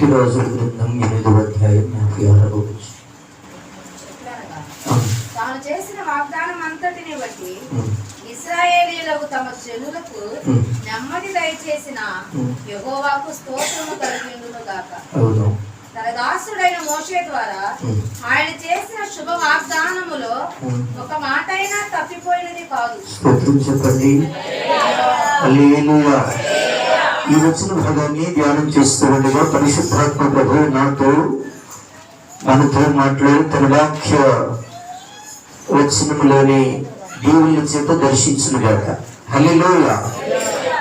రోజుల గ్రంథం 8వ అధ్యాయం 56వ వచనం. తాను చేసిన వాగ్దానం అంతటిని బట్టి ఇశ్రాయేలీయులకు తమ జనులకు నెమ్మది దయచేసిన యెహోవాకు స్తోత్రము కలుగును గాక. తన దాసుడైన మోషే ద్వారా ఆయన చేసిన శుభ వాగ్దానములో ఒక మాటైనా తప్పిపోయినది కాదు. స్తోత్రం చెప్పండి. హల్లెలూయా. ఈ వచన భాగాన్ని ధ్యానం చేస్తూ ఉండగా పరిశుద్ధాత్మ ప్రభువు మనతో మాట్లాడి తన వాక్య వచనంలోని దేవుని చేత దర్శించును గాక. హల్లెలూయా.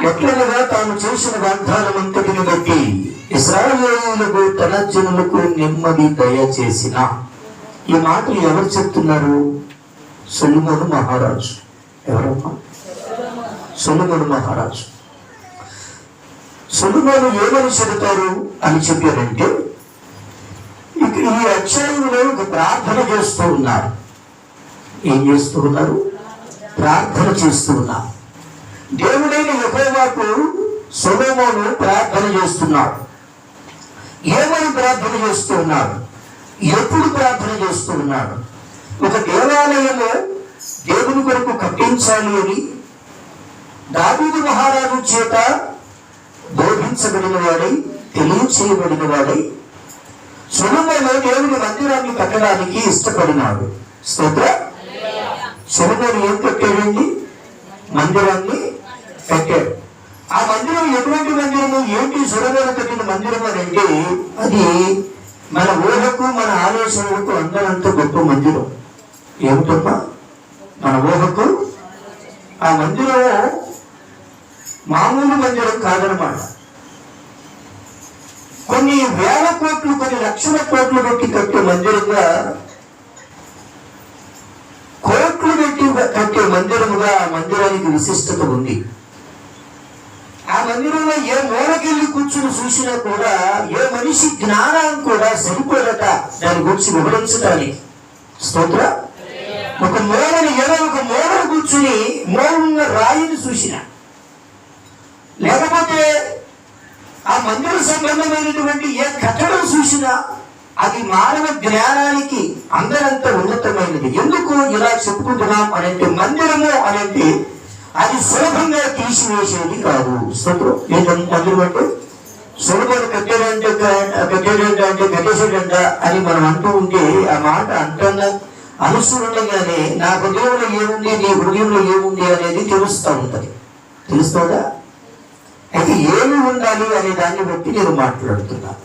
ఎట్లనగా తాను చేసిన వాగ్దానం అంతటిని బట్టి ఇశ్రాయేలీయులకు తన జనులకు నెమ్మది దయచేసిన. ఈ మాటలు ఎవరు చెప్తున్నారు? సొలొమోను మహారాజు. ఎవరమ్మా? సొలొమోను మహారాజు. సొలొమోను ఏమని చెబుతారు అని చెప్పారంటే, ఈ అధ్యాయంలో ఒక ప్రార్థన చేస్తూ ఉన్నారు. ఏం చేస్తూ ఉన్నారు? ప్రార్థన చేస్తూ ఉన్నారు. దేవుడైన యెహోవాకు సొలొమోను ప్రార్థన చేస్తున్నాడు. ఏమని ప్రార్థన చేస్తూ ఉన్నాడు? ఎప్పుడు ప్రార్థన చేస్తూ ఉన్నాడు? ఒక దేవాలయము దేవుని కొరకు కట్టించాలి అని దావీదు మహారాజు చేత బోధించబడిన వాడై, తెలియచేయబడిన వాడై సొలొమోను దేవుని మందిరాన్ని కట్టడానికి ఇష్టపడినాడు. స్తోత్రం. సొలొమోను ఏం కట్టాడండి? మందిరాన్ని కట్టాడు. ఆ మందిరం ఎటువంటి మందిరము? ఏంటి సొలొమోను కట్టిన మందిరం అని అంటే, అది మన ఊహకు మన ఆలోచనలకు అందరంత గొప్ప మందిరం. ఏమిటమ్మా? మన ఊహకు ఆ మందిరం మామూలు మందిరం కాదనమాట. కొన్ని వేల కోట్లు, కొన్ని లక్షల కోట్లు పెట్టి కట్టే మందిరంగా, కోట్లు పెట్టి కట్టే మందిరముగా ఆ మందిరానికి విశిష్టత ఉంది. ఆ మందిరంలో ఏ మూలకెళ్ళి కూర్చుని చూసినా కూడా ఏ మనిషి జ్ఞానం కూడా సరిపోదట దాని గురించి వివరించడానికి. స్తోత్ర. ఒక మూలని ఏదో ఒక మూలను కూర్చుని మూలన్న రాయిని చూసిన, లేకపోతే ఆ మందిర సంబంధమైనటువంటి ఏ కట్టడం చూసినా అది మానవ జ్ఞానానికి అందరంత ఉన్నతమైనది. ఎందుకు ఇలా చెప్పుకుంటున్నాం అనంటే, మందిరము అనంటే అది సులభంగా తీసివేసేది కాదు. మందిరం అంటే సులభంగా కట్టేసేటంట అని మనం అంటూ ఉంటే ఆ మాట అంటున్నా అనుసరణగానే నా హృదయంలో ఏముంది, నీ హృదయంలో ఏముంది అనేది తెలుస్తూ ఉంటుంది. తెలుస్తుందా? అయితే ఏమి ఉండాలి అనే దాన్ని బట్టి నేను మాట్లాడుతున్నాను.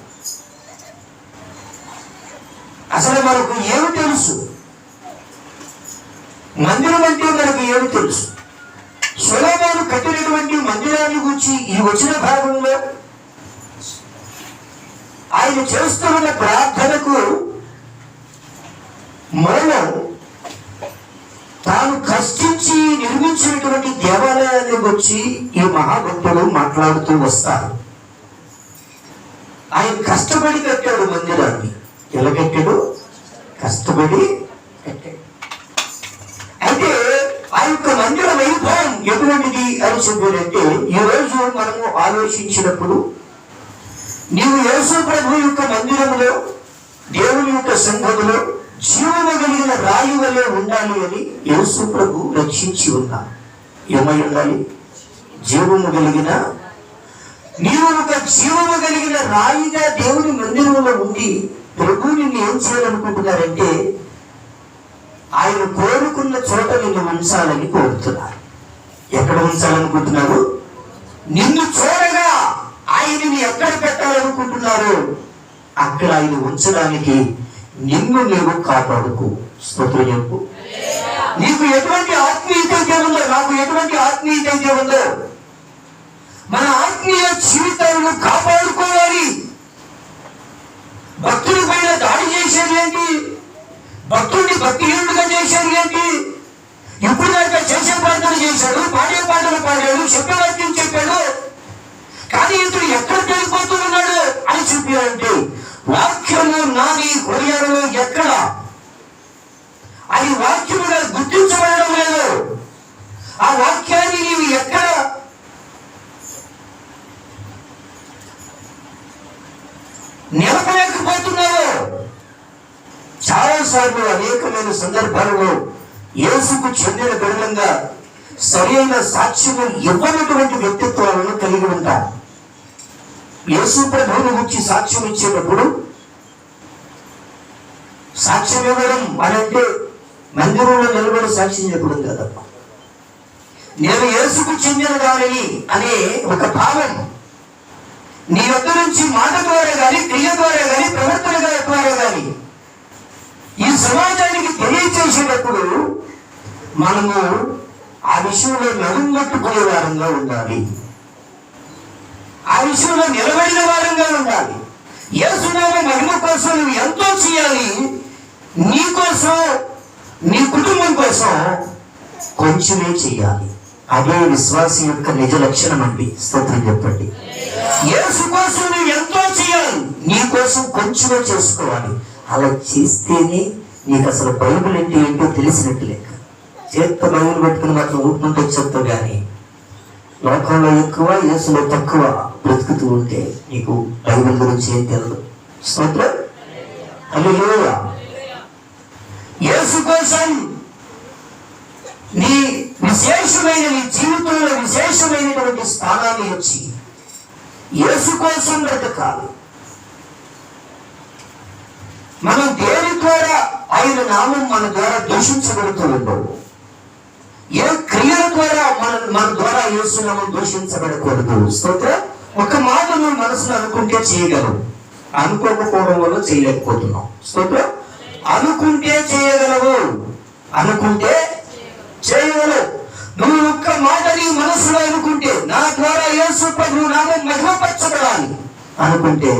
అసలు మనకు ఏమి తెలుసు? మందిరం అంటే మనకు ఏమి తెలుసు? సొలొమోను కట్టినటువంటి మందిరాన్ని గురించి ఈ వచ్చిన భాగంలో ఆయన చేస్తున్న ప్రార్థనకు మూలం తాను కష్టించి నిర్మించినటువంటి దేవాలయాన్ని గురించి ఈ మహాభక్తులు మాట్లాడుతూ వస్తారు. ఆయన కష్టపడి కట్టాడు మందిరాన్ని. ఎలా కట్టాడు? కష్టపడి కట్టాడు. అయితే ఆ యొక్క మందిర వైభవం ఎటువంటిది అని చెప్పాడంటే, ఈరోజు మనము ఆలోచించినప్పుడు నీవు యేసు ప్రభు యొక్క మందిరంలో, దేవుని యొక్క సంఘములో జీవము కలిగిన రాయి వలె ఉండాలి అని యేసు ప్రభు రక్షించి ఉన్నా. ఏమై ఉండాలి? జీవము కలిగిన, నీవు ఒక జీవము కలిగిన రాయిగా దేవుని మందిరంలో ఉండి ప్రభు నిన్ను ఏం చేయాలనుకుంటున్నారంటే, ఆయన కోరుకున్న చోట నిన్ను ఉంచాలని కోరుతున్నారు. ఎక్కడ ఉంచాలనుకుంటున్నారు? నిన్ను చూడగా ఆయనని ఎక్కడ పెట్టాలనుకుంటున్నారు అక్కడ ఆయన ఉంచడానికి నిన్ను నీవు కాపాడుకో. స్తోత్రం చెప్పు. నీకు ఎటువంటి ఆత్మీయత ఉందో, నాకు ఎటువంటి ఆత్మీయత ఉందో, మన ఆత్మీయ జీవితాలను కాపాడుకోవాలి. భక్తుల పైన దాడి చేసేది ఏంటి? భక్తుడిని భక్తిహీనుడుగా చేసేది ఏంటి? ఇప్పుడు దాకా చేసే ప్రార్థన చేశాడు, పాడే పాటలు పాడాడు, చెప్పే వాక్యం చెప్పాడు, కానీ ఇతడు ఎక్కడికి వెళ్ళిపోతూ ఉన్నాడు అని చెప్పాడంటే, వాక్యము నాది హృదయంలో ఎక్కడ? అది వాక్యముగా గుర్తించబడడం లేదు. ఆ వాక్యాన్ని నీవు ఎక్కడ నిలపలేకపోతున్నావు. చాలాసార్లు అనేకమైన సందర్భాలలో యేసుకు చెందిన బిడ్డలంగా సరైన సాక్ష్యము ఇవ్వనటువంటి వ్యక్తిత్వాలను కలిగి ఉంటారు. యేసు ప్రభువును గురించి సాక్ష్యం ఇచ్చేటప్పుడు సాక్ష్యం ఇవ్వడం అంటే మందిరంలో నిలబడి సాక్ష్యం చెప్పడం కదప్ప. నేను యేసుకు చెందిన దానిని అనే ఒక భావం నీ వద్ద నుంచి మాట ద్వారా కానీ, క్రియ ద్వారా కానీ, ప్రవర్తన ద్వారా కానీ ఈ సమాజానికి తెలియచేసేటప్పుడు మనము ఆ విషయంలో నడుంగట్టుకునే వారంగా ఉండాలి. ఆ విషయంలో నిలబడిన వారంగా ఉండాలి. యేసునామ మహిమ కోసం నువ్వు ఎంతో చేయాలి. నీ కోసం, నీ కుటుంబం కోసం కొంచెమే చేయాలి. అదే విశ్వాసం యొక్క నిజ లక్షణం అండి. స్తోత్రం చెప్పండి. యేసు కోసం నువ్వు ఎంతో చేయాలి, నీ కోసం కొంచెమే చేసుకోవాలి. అలా చేస్తేనే నీకు అసలు బైబిల్ అంటే ఏంటో తెలిసినట్టు లెక్క. చేత్తో బైబిల్ పెట్టుకుని మాత్రం ఊపుకుంటూ చెప్తావు కానీ లోకంలో ఎక్కువ, యేసులో తక్కువ బ్రతుకుతూ ఉంటే నీకు బైబిల్ గురించి ఏం తెలియదు. స్తోత్రం. హల్లెలూయా. యేసు కోసం నీ విశేషమైన, నీ జీవితంలో విశేషమైనటువంటి స్థానాన్ని వచ్చి యేసు కోసం బ్రతకాలి. మనం దేని ద్వారా ఆయన నామం మన ద్వారా దూషించబడుతూ ఉండవు. ఏ క్రియల ద్వారా మన ద్వారా యేసు నామం దూషించబడకూడదు. స్తోత్రం. ఒక మాట నువ్వు మనసులో అనుకుంటే చేయగలవు, అనుకోకపోవడం వల్ల చేయలేకపోతున్నావు. స్తోత్రం. అనుకుంటే చేయగలవు, అనుకుంటే చేయగలవు. నువ్వు ఒక్క మాట నీ మనసులో అనుకుంటే నా ద్వారా యేసు ప్రభువు నామం మహిమపరచబడాలి అనుకుంటే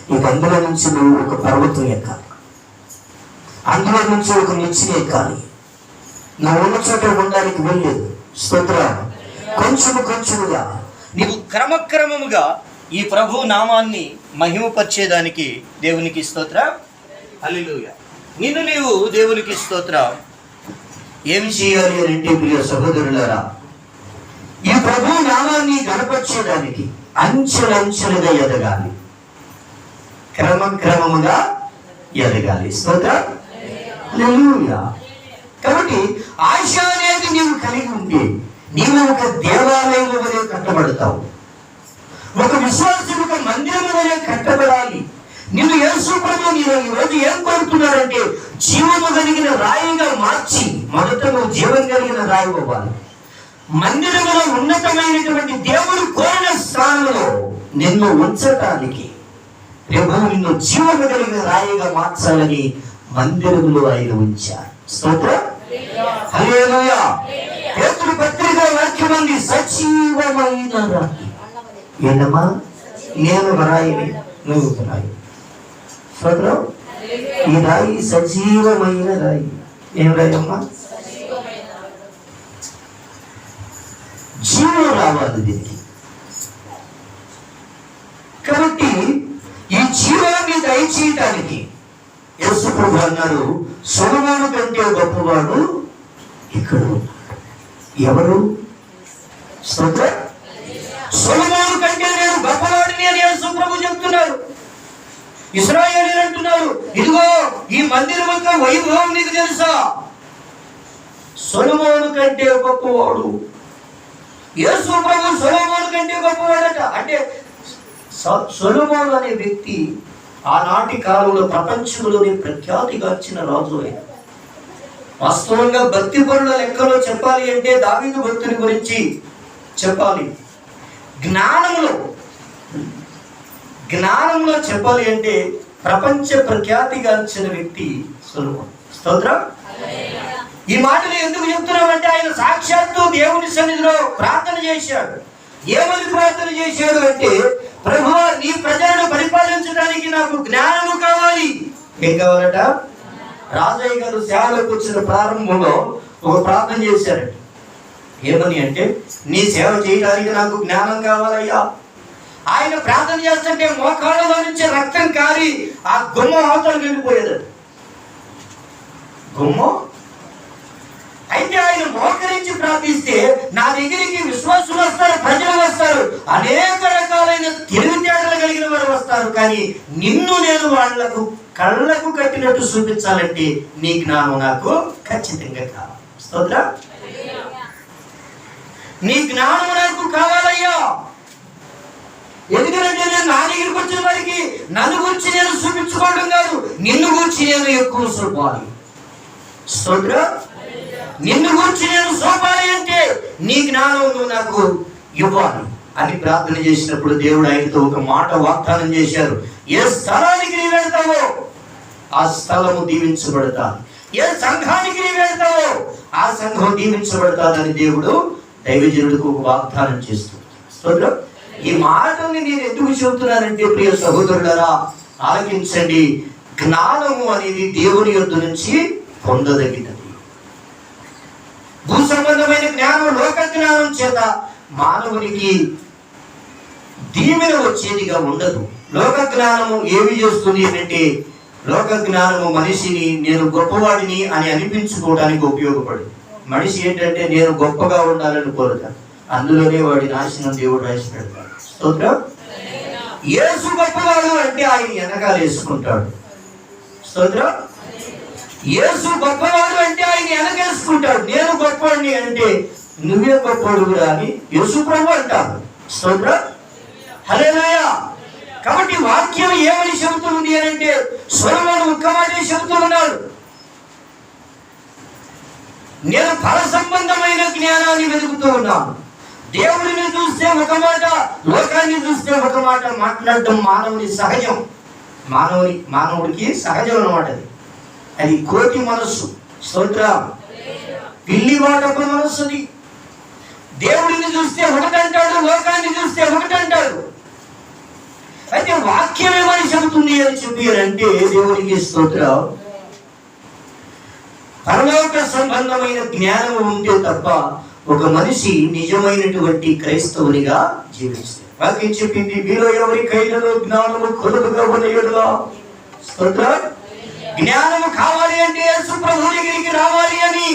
నీకు అందులో నుంచి నువ్వు ఒక పర్వతం ఎక్కాలి, అందులో నుంచి ఒక నిచ్చెన ఎక్కాలి. నువ్వు ఉన్న చోట ఉండడానికి వెళ్ళలేదు. స్తోత్రం. కొంచెముగా నీవు క్రమక్రమముగా ఈ ప్రభు నామాన్ని మహిమపరిచేదానికి దేవునికి స్తోత్రం. హల్లెలూయా. నిన్ను నీవు దేవునికి స్తోత్రం. ఏమి చేయాలి అంటే ప్రియ సహోదరులారా, ఈ ప్రభు నామాన్ని గణపరిచేదానికి అంచెలంచెలుగా ఎదగాలి, క్రమముగా ఎదగాలి. స్తోత్రం. హల్లెలూయా. కాబట్టి ఆశ అనేది నీవు కలిగి ఉంటే నీవు ఒక దేవాలయం వలె కట్టబడతావు, ఒక విశ్వాసం ఒక మందిరం వలె కట్టబడాలి. నీవు యేసు ప్రభువు నీవు ఈరోజు ఏం కోరుతున్నాడంటే జీవము కలిగిన రాయిగా మార్చి, మొదట నువ్వు జీవం కలిగిన రాయి అవ్వాలి. మందిరంలో ఉన్నతమైనటువంటి దేవుడు కోరిన స్థానంలో నిన్ను ఉంచటానికి ప్రభువు నిన్ను జీవము కలిగిన రాయిగా మార్చాలని మందిరంలో ఆయన ఉంచారు. స్తోత్రం. హల్లెలూయా. పేతురు పత్రిక వాక్యం ఉంది, సజీవమైన రాయి. ఏంటమ్మా? నేను రాయిని, నువ్వు రాయి. స్తోత్రం. ఈ రాయి సజీవమైన రాయి. ఏం రాయమ్మా? జీవం రావాలి దీనికి. కాబట్టి ఈ జీవాన్ని దయచేయటానికి యేసు ప్రభువు అన్నారు, సొలొమోను కంటే గొప్పవాడు ఇక్కడ ఉన్నాడు. ఎవరు? స్తోత్రం. సొలొమోను కంటే నేను గొప్పవాడిని అని యేసు ప్రభువు చెప్తున్నారు. ఇశ్రాయేలీయులు అంటున్నారు, ఇదిగో ఈ మందిరం యొక్క వైభవం నీకు తెలుసా? సొలొమోను కంటే గొప్పవాడు. యేసు ప్రభువు సొలొమోను కంటే గొప్పవాడట. అంటే సొలొమోను అనే వ్యక్తి ఆనాటి కాలంలో ప్రపంచంలోని ప్రఖ్యాతిగాంచిన రాజు ఆయన. వాస్తవంగా భక్తి పరుల లెక్కలో చెప్పాలి అంటే దావీదు భక్తుని గురించి చెప్పాలి. జ్ఞానంలో చెప్పాలి అంటే ప్రపంచ ప్రఖ్యాతిగాంచిన వ్యక్తి సొలొమోను. స్తోత్రం. ఈ మాటలు ఎందుకు చెప్తున్నామంటే ఆయన సాక్షాత్తు దేవుని సన్నిధిలో ప్రార్థన చేశాడు. ఏమని ప్రార్థన చేశాడు అంటే, ప్రభువా నీ ప్రజలను పరిపాలించడానికి నాకు జ్ఞానము కావాలి. ఏం కావాలట? రాజయ్య గారు సేవలకు వచ్చిన ప్రారంభంలో ఒక ప్రార్థన చేశారట. ఏమని అంటే, నీ సేవ చేయడానికి నాకు జ్ఞానం కావాలయ్యా. ఆయన ప్రార్థన చేస్తుంటే మోకాళ్ళలో నుంచి రక్తం కారి ఆ గుమ్మం అవతలకి వెళ్ళిపోయేదట. గుమ్మం అయితే ఆయన మోకరించి ప్రార్థిస్తే నా దగ్గరికి విశ్వాసులు వస్తారు, ప్రజలు వస్తారు, అనేక రకాలైన తెలివితేటలు కలిగిన వారు వస్తారు. కానీ నిన్ను నేను వాళ్లకు కళ్ళకు కట్టినట్టు చూపించాలంటే నీ జ్ఞానం నాకు ఖచ్చితంగా కావాలి. స్తోత్రం. నీ జ్ఞానం నాకు కావాలయ్యా. ఎందుకంటే నేను నా దగ్గరికి వచ్చిన వారికి నన్ను గురించి నేను చూపించుకోవడం కాదు, నిన్ను గురించి నేను ఎక్కువ చూపాలి. స్తోత్రం. నిన్ను గురించి నేను చూపాలి అంటే నీ జ్ఞానం నువ్వు నాకు ఇవ్వాలి అని ప్రార్థన చేసినప్పుడు దేవుడు ఆయనతో ఒక మాట వాగ్దానం చేశారు. ఏ స్థలానికి నీ వెళ్తావో ఆ స్థలము దీవించబడతాది, ఏ సంఘానికి నీ వెళ్తావో ఆ సంఘం దీవించబడతాదని దేవుడు దైవజనుడికి ఒక వాగ్దానం చేస్తుంది. ఈ మాటల్ని నేను ఎందుకు చెబుతున్నానంటే ప్రియ సహోదరులారా ఆలకించండి. జ్ఞానము అనేది దేవుని యొద్ద నుంచి పొందదగినది. భూ సంబంధమైన జ్ఞానం, లోక జ్ఞానం చేత మానవునికి దీవెన వచ్చేదిగా ఉండదు. లోక జ్ఞానము ఏమి చేస్తుంది అంటే, లోక జ్ఞానము మనిషిని నేను గొప్పవాడిని అని అనిపించుకోవడానికి ఉపయోగపడదు. మనిషి ఏంటంటే నేను గొప్పగా ఉండాలని కోరుతాను, అందులోనే వాడి నాశనం దేవుడు రాసి పెడతాడు. స్తోత్రం. యేసు గొప్పవాడు అంటే ఆయన వెనకాల వేసుకుంటాడు. స్తోత్రం. యేసు గొప్పవాడు అంటే ఆయన వెనకేసుకుంటాడు. నేను గొప్పవాడిని అంటే నువ్వే గొప్పవాడు అని యేసు ప్రభు అంటాడు. స్తోత్రం. హల్లెలూయా. కాబట్టి వాక్యం ఏమని చెబుతుంది అని అంటే సొలొమోను ఒక్క మాటే చెబుతూ ఉన్నాడు, నేను ఫల సంబంధమైన జ్ఞానాన్ని వెతుకుతూ ఉన్నాను. దేవుడిని చూస్తే ఒక మాట, లోకాన్ని చూస్తే ఒక మాట మాట్లాడటం మానవుని సహజం. మానవుడికి సహజం అన్నమాట. అది కోటి మనస్సు. స్తోత్రం. పిల్లివాడ ఒక మనస్సుది. దేవుడిని చూస్తే ఒకటంటాడు, లోకాన్ని చూస్తే ఒకటంటాడు. అయితే వాక్యం ఏమని చెబుతుంది అని చెప్పారంటే దేవుడికి స్తోత్రం, పరలోక సంబంధమైన జ్ఞానం ఉంటే తప్ప ఒక మనిషి నిజమైనటువంటి క్రైస్తవునిగా జీవిస్తాడు. వాక్యం చెప్పింది, మీలో ఎవరికైనా జ్ఞానము కొలువుగా ఉన్నయుడుగా. స్తోత్రం. జ్ఞానము కావాలి అంటే యేసు ప్రభు దగ్గరికి రావాలి అని.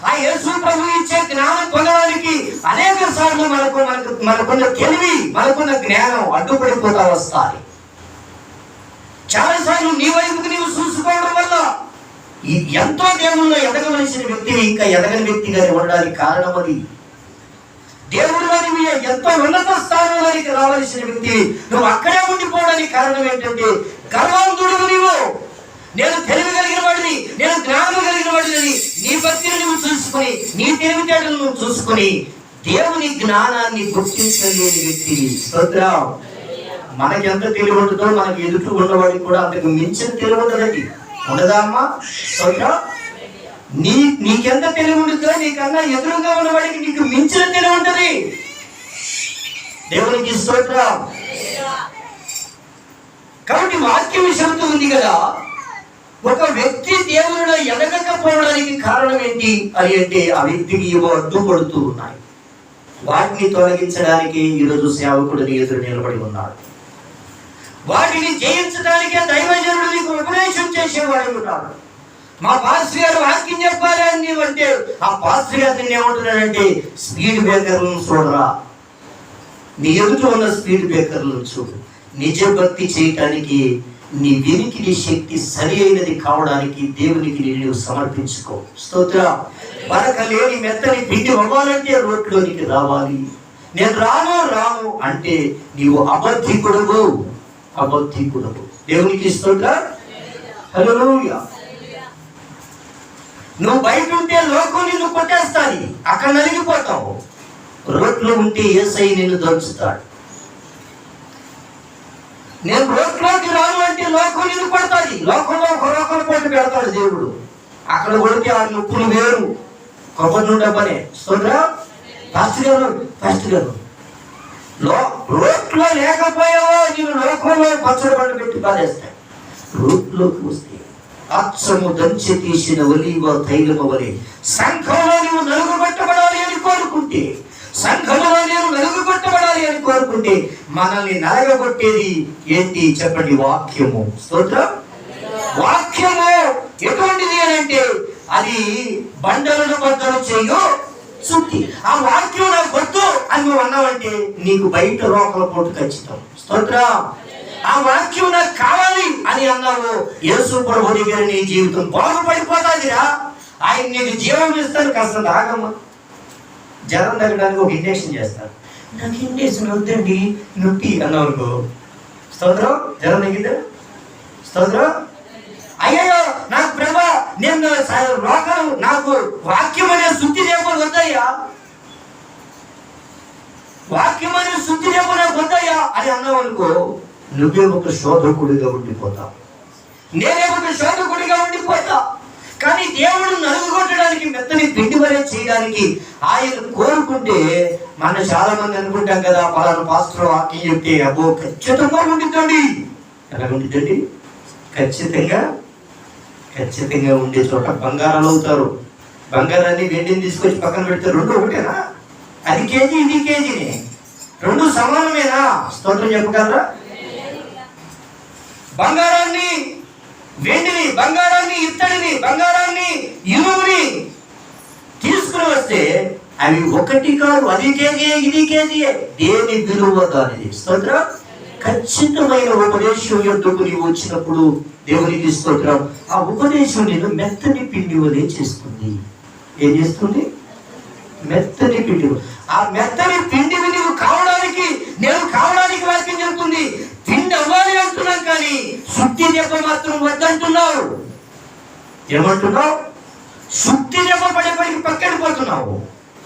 ఆ యేసు ప్రభు ఇచ్చే జ్ఞానం పొందడానికి అనేక సార్లు మనకున్న తెలివి, మనకున్న జ్ఞానం అడ్డుపడిపోతా వస్తాయి. చాలాసార్లు నీ వైపుకి నీవు చూసుకోవడం వల్ల ఎంతో దేవుల్లో ఎదగవలసిన వ్యక్తిని ఇంకా ఎదగని వ్యక్తిగా ఉండడానికి కారణం అది. దేవుడిలో నువ్వు ఎంతో ఉన్నత స్థానంలోనికి రావాల్సిన వ్యక్తి నువ్వు అక్కడే ఉండిపోవడానికి కారణం ఏంటంటే గర్వంతుడు నీవు. నేను తెలివి కలిగిన వాడిని, నేను జ్ఞానం కలిగిన వాడిని నీ భక్తిని నువ్వు చూసుకొని, నీ తెలివితేటలు నువ్వు చూసుకొని దేవుని జ్ఞానాన్ని గుర్తించలేని వ్యక్తిని. స్తోత్రం. మనకి ఎంత తెలివి ఉంటుందో మనకి ఎదుటి ఉన్నవాడికి కూడా అంతకు మించిన తెలివి ఉంటుందండి. ఉండదా అమ్మా? స్తోత్రం. నీకెంత తెలివి ఉంటుందో నీకన్నా ఎదురుగా ఉన్నవాడికి నీకు మించిన తెలివి ఉంటుంది. దేవునికి స్తోత్రం. కాబట్టి వాక్యం చెబుతూ ఉంది కదా, ఒక వ్యక్తి దేవుడిలో ఎదగకపోవడానికి కారణం ఏంటి అని అంటే ఆ వ్యక్తికి ఏవో అడ్డుపడుతూ ఉన్నాయి. వాటిని తొలగించడానికి ఈరోజు సేవకుడిని ఎదురు నిలబడి ఉన్నాడు. వాటిని జయించడానికే దైవజనుడు నీకు ఉపదేశం చేసేవాడు ఉన్నాడు. మా పాస్టర్ గారు వాక్యం చెప్పాలి అని అంటే ఆ పాస్టర్ గారు ఏమంటున్నాడంటే, స్పీడ్ బ్రేకర్లను చూడరా, నీ ఎదుట ఉన్న స్పీడ్ బ్రేకర్లను చూడు. నిజ భక్తి చేయటానికి నీ వినికిడి శక్తి సరి అయినది కావడానికి దేవునికి నీవు సమర్పించుకో. స్తోత్రం. మనకు లేని మెత్తని పిండి అవ్వాలంటే రోడ్లోనికి రావాలి. నేను రాను అంటే నీవు అబద్ధికుడవు. దేవునికి స్తోత్రం. హల్లెలూయా. నువ్వు బయట ఉంటే లోకం నిన్ను కొట్టేస్తాది, అక్కడ నలిగిపోతావు. రోడ్లో ఉంటే యేసయ్య నిన్ను దంచుతాడు. నేను రోడ్లోకి రాను అంటే లోకం నిన్ను కొడతాది. లోకంలో ఒక రోకలు పోటీ పెడతాడు దేవుడు. అక్కడ కొడితే ఆ నొప్పులు వేరు, కొబ్బరి నుండి పనే. స్తోత్రం. ఫస్ట్ గారు రోడ్లో లేకపోయావో నేను లోకంలో పచ్చడి పండు పెట్టి బాధేస్తాను. రోడ్లోకి వస్తే అచ్చము దంచి తీసిన ఒలీవ తైలము వలె సంఘంలో నీవు నలుగుబట్టబడాలి అని కోరుకుంటే, సంఘంలో నేను నలుగుబట్టబడాలి అని కోరుకుంటే మనల్ని నలగబొట్టేది ఏంటి చెప్పండి? వాక్యము. స్తోత్రం. వాక్యము ఎటువంటిది అని అంటే అది బండలను బద్దలు చేయు శుద్ధి. ఆ వాక్యం నాకు వద్దు అని నువ్వు అన్నావంటే నీకు బయట రోకల పోటు ఖచ్చితం. స్తోత్రం. ఆ వాక్యం నాకు కావాలి అని అన్నావు, యేసు ప్రభు దగ్గర నీ జీవితం బాగుపడిపోతాదిరా. ఆయన నీకు జీవం ఇస్తాను. కాస్త ఆగమ్మా, జ్వరం తగ్గడానికి ఒక ఇంజక్షన్ చేస్తారు. నాకు ఇంజక్షన్ వద్దండి, నొప్పి అన్నావు అనుకో, స్తోత్రం, జ్వరం తగ్గిందా? స్తోత్రం. అయ్యో నాకు ప్రభా నేను రోగాలు, నాకు వాక్యం అనే శుద్ధి లేకపోతే వద్దయ్యా, వాక్యం అనే శుద్ధి లేకపోతే నాకు వద్దయ్యా అని అన్నావు అనుకో, నువ్వే ఒక శోధకుడిగా ఉండిపోతావు, నేనే ఒక శోధకుడిగా ఉండిపోతా. కానీ దేవుడు నలుగుగొట్టడానికి, మెత్తని పిండి వరే చేయడానికి ఆయన కోరుకుంటే, మనం చాలా మంది అనుకుంటాం కదా, పలానా పాస్టర్ వాక్యం చెప్తే అబ్బో ఖచ్చితంగా ఉండిద్దండి. ఎలా ఉండిద్దండి? ఖచ్చితంగా ఉండే చోట బంగారాలు అవుతారు. బంగారాన్ని వెండిని తీసుకొచ్చి పక్కన పెడితే రెండు ఒకటేనా? అది కేజీ, ఇది కేజీని, రెండు సమానమేనా? స్తోత్రం చెప్పగలరా? బంగారాన్ని, వెండిని, బంగారాన్ని, ఇత్తడిని, బంగారాన్ని, ఇనుముని తీసుకుని వస్తే అవి ఒకటి కాదు, అది కేజీ, ఇది కేజీ. దేని విలువ దానిది. స్తోత్రం. ఖచ్చితమైన ఉపదేశం యొద్దకు నీవు వచ్చినప్పుడు దేవునికి స్తోత్రం, ఆ ఉపదేశం నేను మెత్తని పిండి వలె చేస్తుంది. ఏం చేస్తుంది? మెత్తని పిండి. ఆ మెత్తని పిండిని నీవు కావడానికి, నేను కావడానికి వాక్యం చెబుతుంది. పిండి అవ్వాలి అంటున్నాం, కానీ శుద్ధి దెబ్బ మాత్రం వద్దంటున్నావు. ఏమంటున్నావు? శుద్ధి దెబ్బ పడేపడికి పక్కడిపోతున్నావు.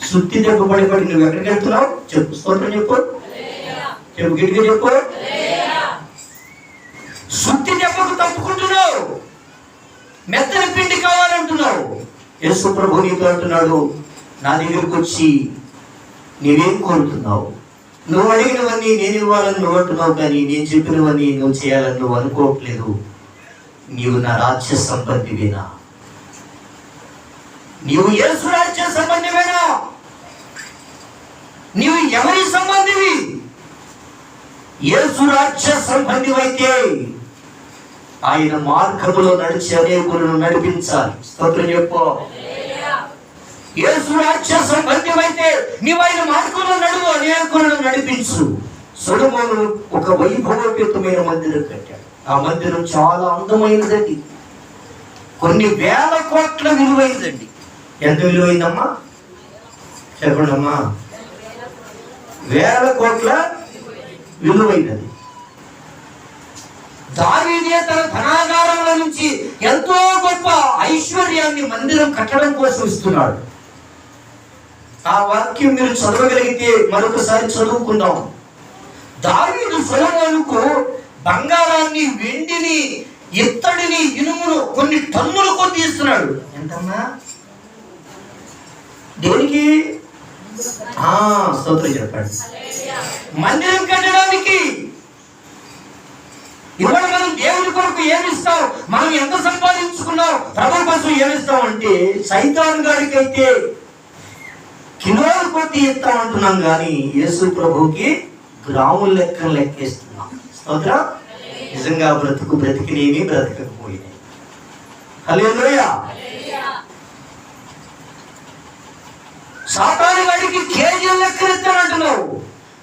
శుద్ధి దెబ్బ పడేపడికి నువ్వు ఎక్కడికి వెళ్తున్నావు? చెప్పు, స్తోత్రం చెప్పు, చెప్పు, గిడిగా చెప్పు. శుద్ధి దెబ్బకు తప్పుకుంటున్నావు, మెత్తని పిండి కావాలంటున్నావు. యేసు ప్రభు నీతో అంటున్నాడు, నా దగ్గరకు వచ్చి నీవేం కోరుతున్నావు? నువ్వు అడిగినవన్నీ నేను ఇవ్వాలని నువ్వు అంటున్నావు, కానీ నేను చెప్పినవన్నీ నువ్వు చేయాలని నువ్వు అనుకోవట్లేదు. నీవు నా రాజ్య సంబంధివేనా? నీవు యేసు రాజ్య సంబంధివేనా? నీవు ఎవరి సంబంధివి? యేసు రాజ్య సంబంధివైతే ఆయన మార్గములో నడిచి అనేకులను నడిపించాలి. స్తోత్రం చెప్పు. యేసు రాజ్య సంబంధివైతే నీవు ఆయన మార్గంలో నడువు, అనేకులను నడిపించు. సొలొమోను ఒక వైభవోపేతమైన మందిరం కట్టాడు. ఆ మందిరం చాలా అందమైనదండి, కొన్ని వేల కోట్ల విలువైందండి. ఎంత విలువైందమ్మా? చెప్పండి అమ్మా. వేల కోట్ల విలువైనది. దావీదే తన ధనాగారంలో నుంచి ఎంతో గొప్ప ఐశ్వర్యాన్ని మందిరం కట్టడం కోసం ఇస్తున్నాడు. ఆ వాక్యం మీరు చదవగలిగితే మరొకసారి చదువుకుందాం. దావీదు సొలొమోనుకు బంగారాన్ని, వెండిని, ఇత్తడిని, ఇనుమును కొన్ని టన్నులు కొద్ది ఇస్తున్నాడు. ఎంతమ్మా? దేనికి? స్తోత్రం చెప్పండి. మందిరం కట్టడానికి. ఇవాళ మనం దేవుని కొరకు ఏమిస్తాం? మనం ఎంత సంపాదించుకున్నాం? ప్రభు కోసం ఏమిస్తాం అంటే, సైతాన్ గారికి అయితే కిలోల కొద్ది ఇస్తాం అంటున్నాం, కానీ యేసు ప్రభుకి గ్రాముల లెక్కను లెక్కేస్తున్నాం. స్తోత్రం. నిజంగా బ్రతికినేమి బ్రతకకపోయినాయి. హల్లెలూయా. సాతాను గారికి కేజీల లెక్కలు ఇస్తానంటున్నావు,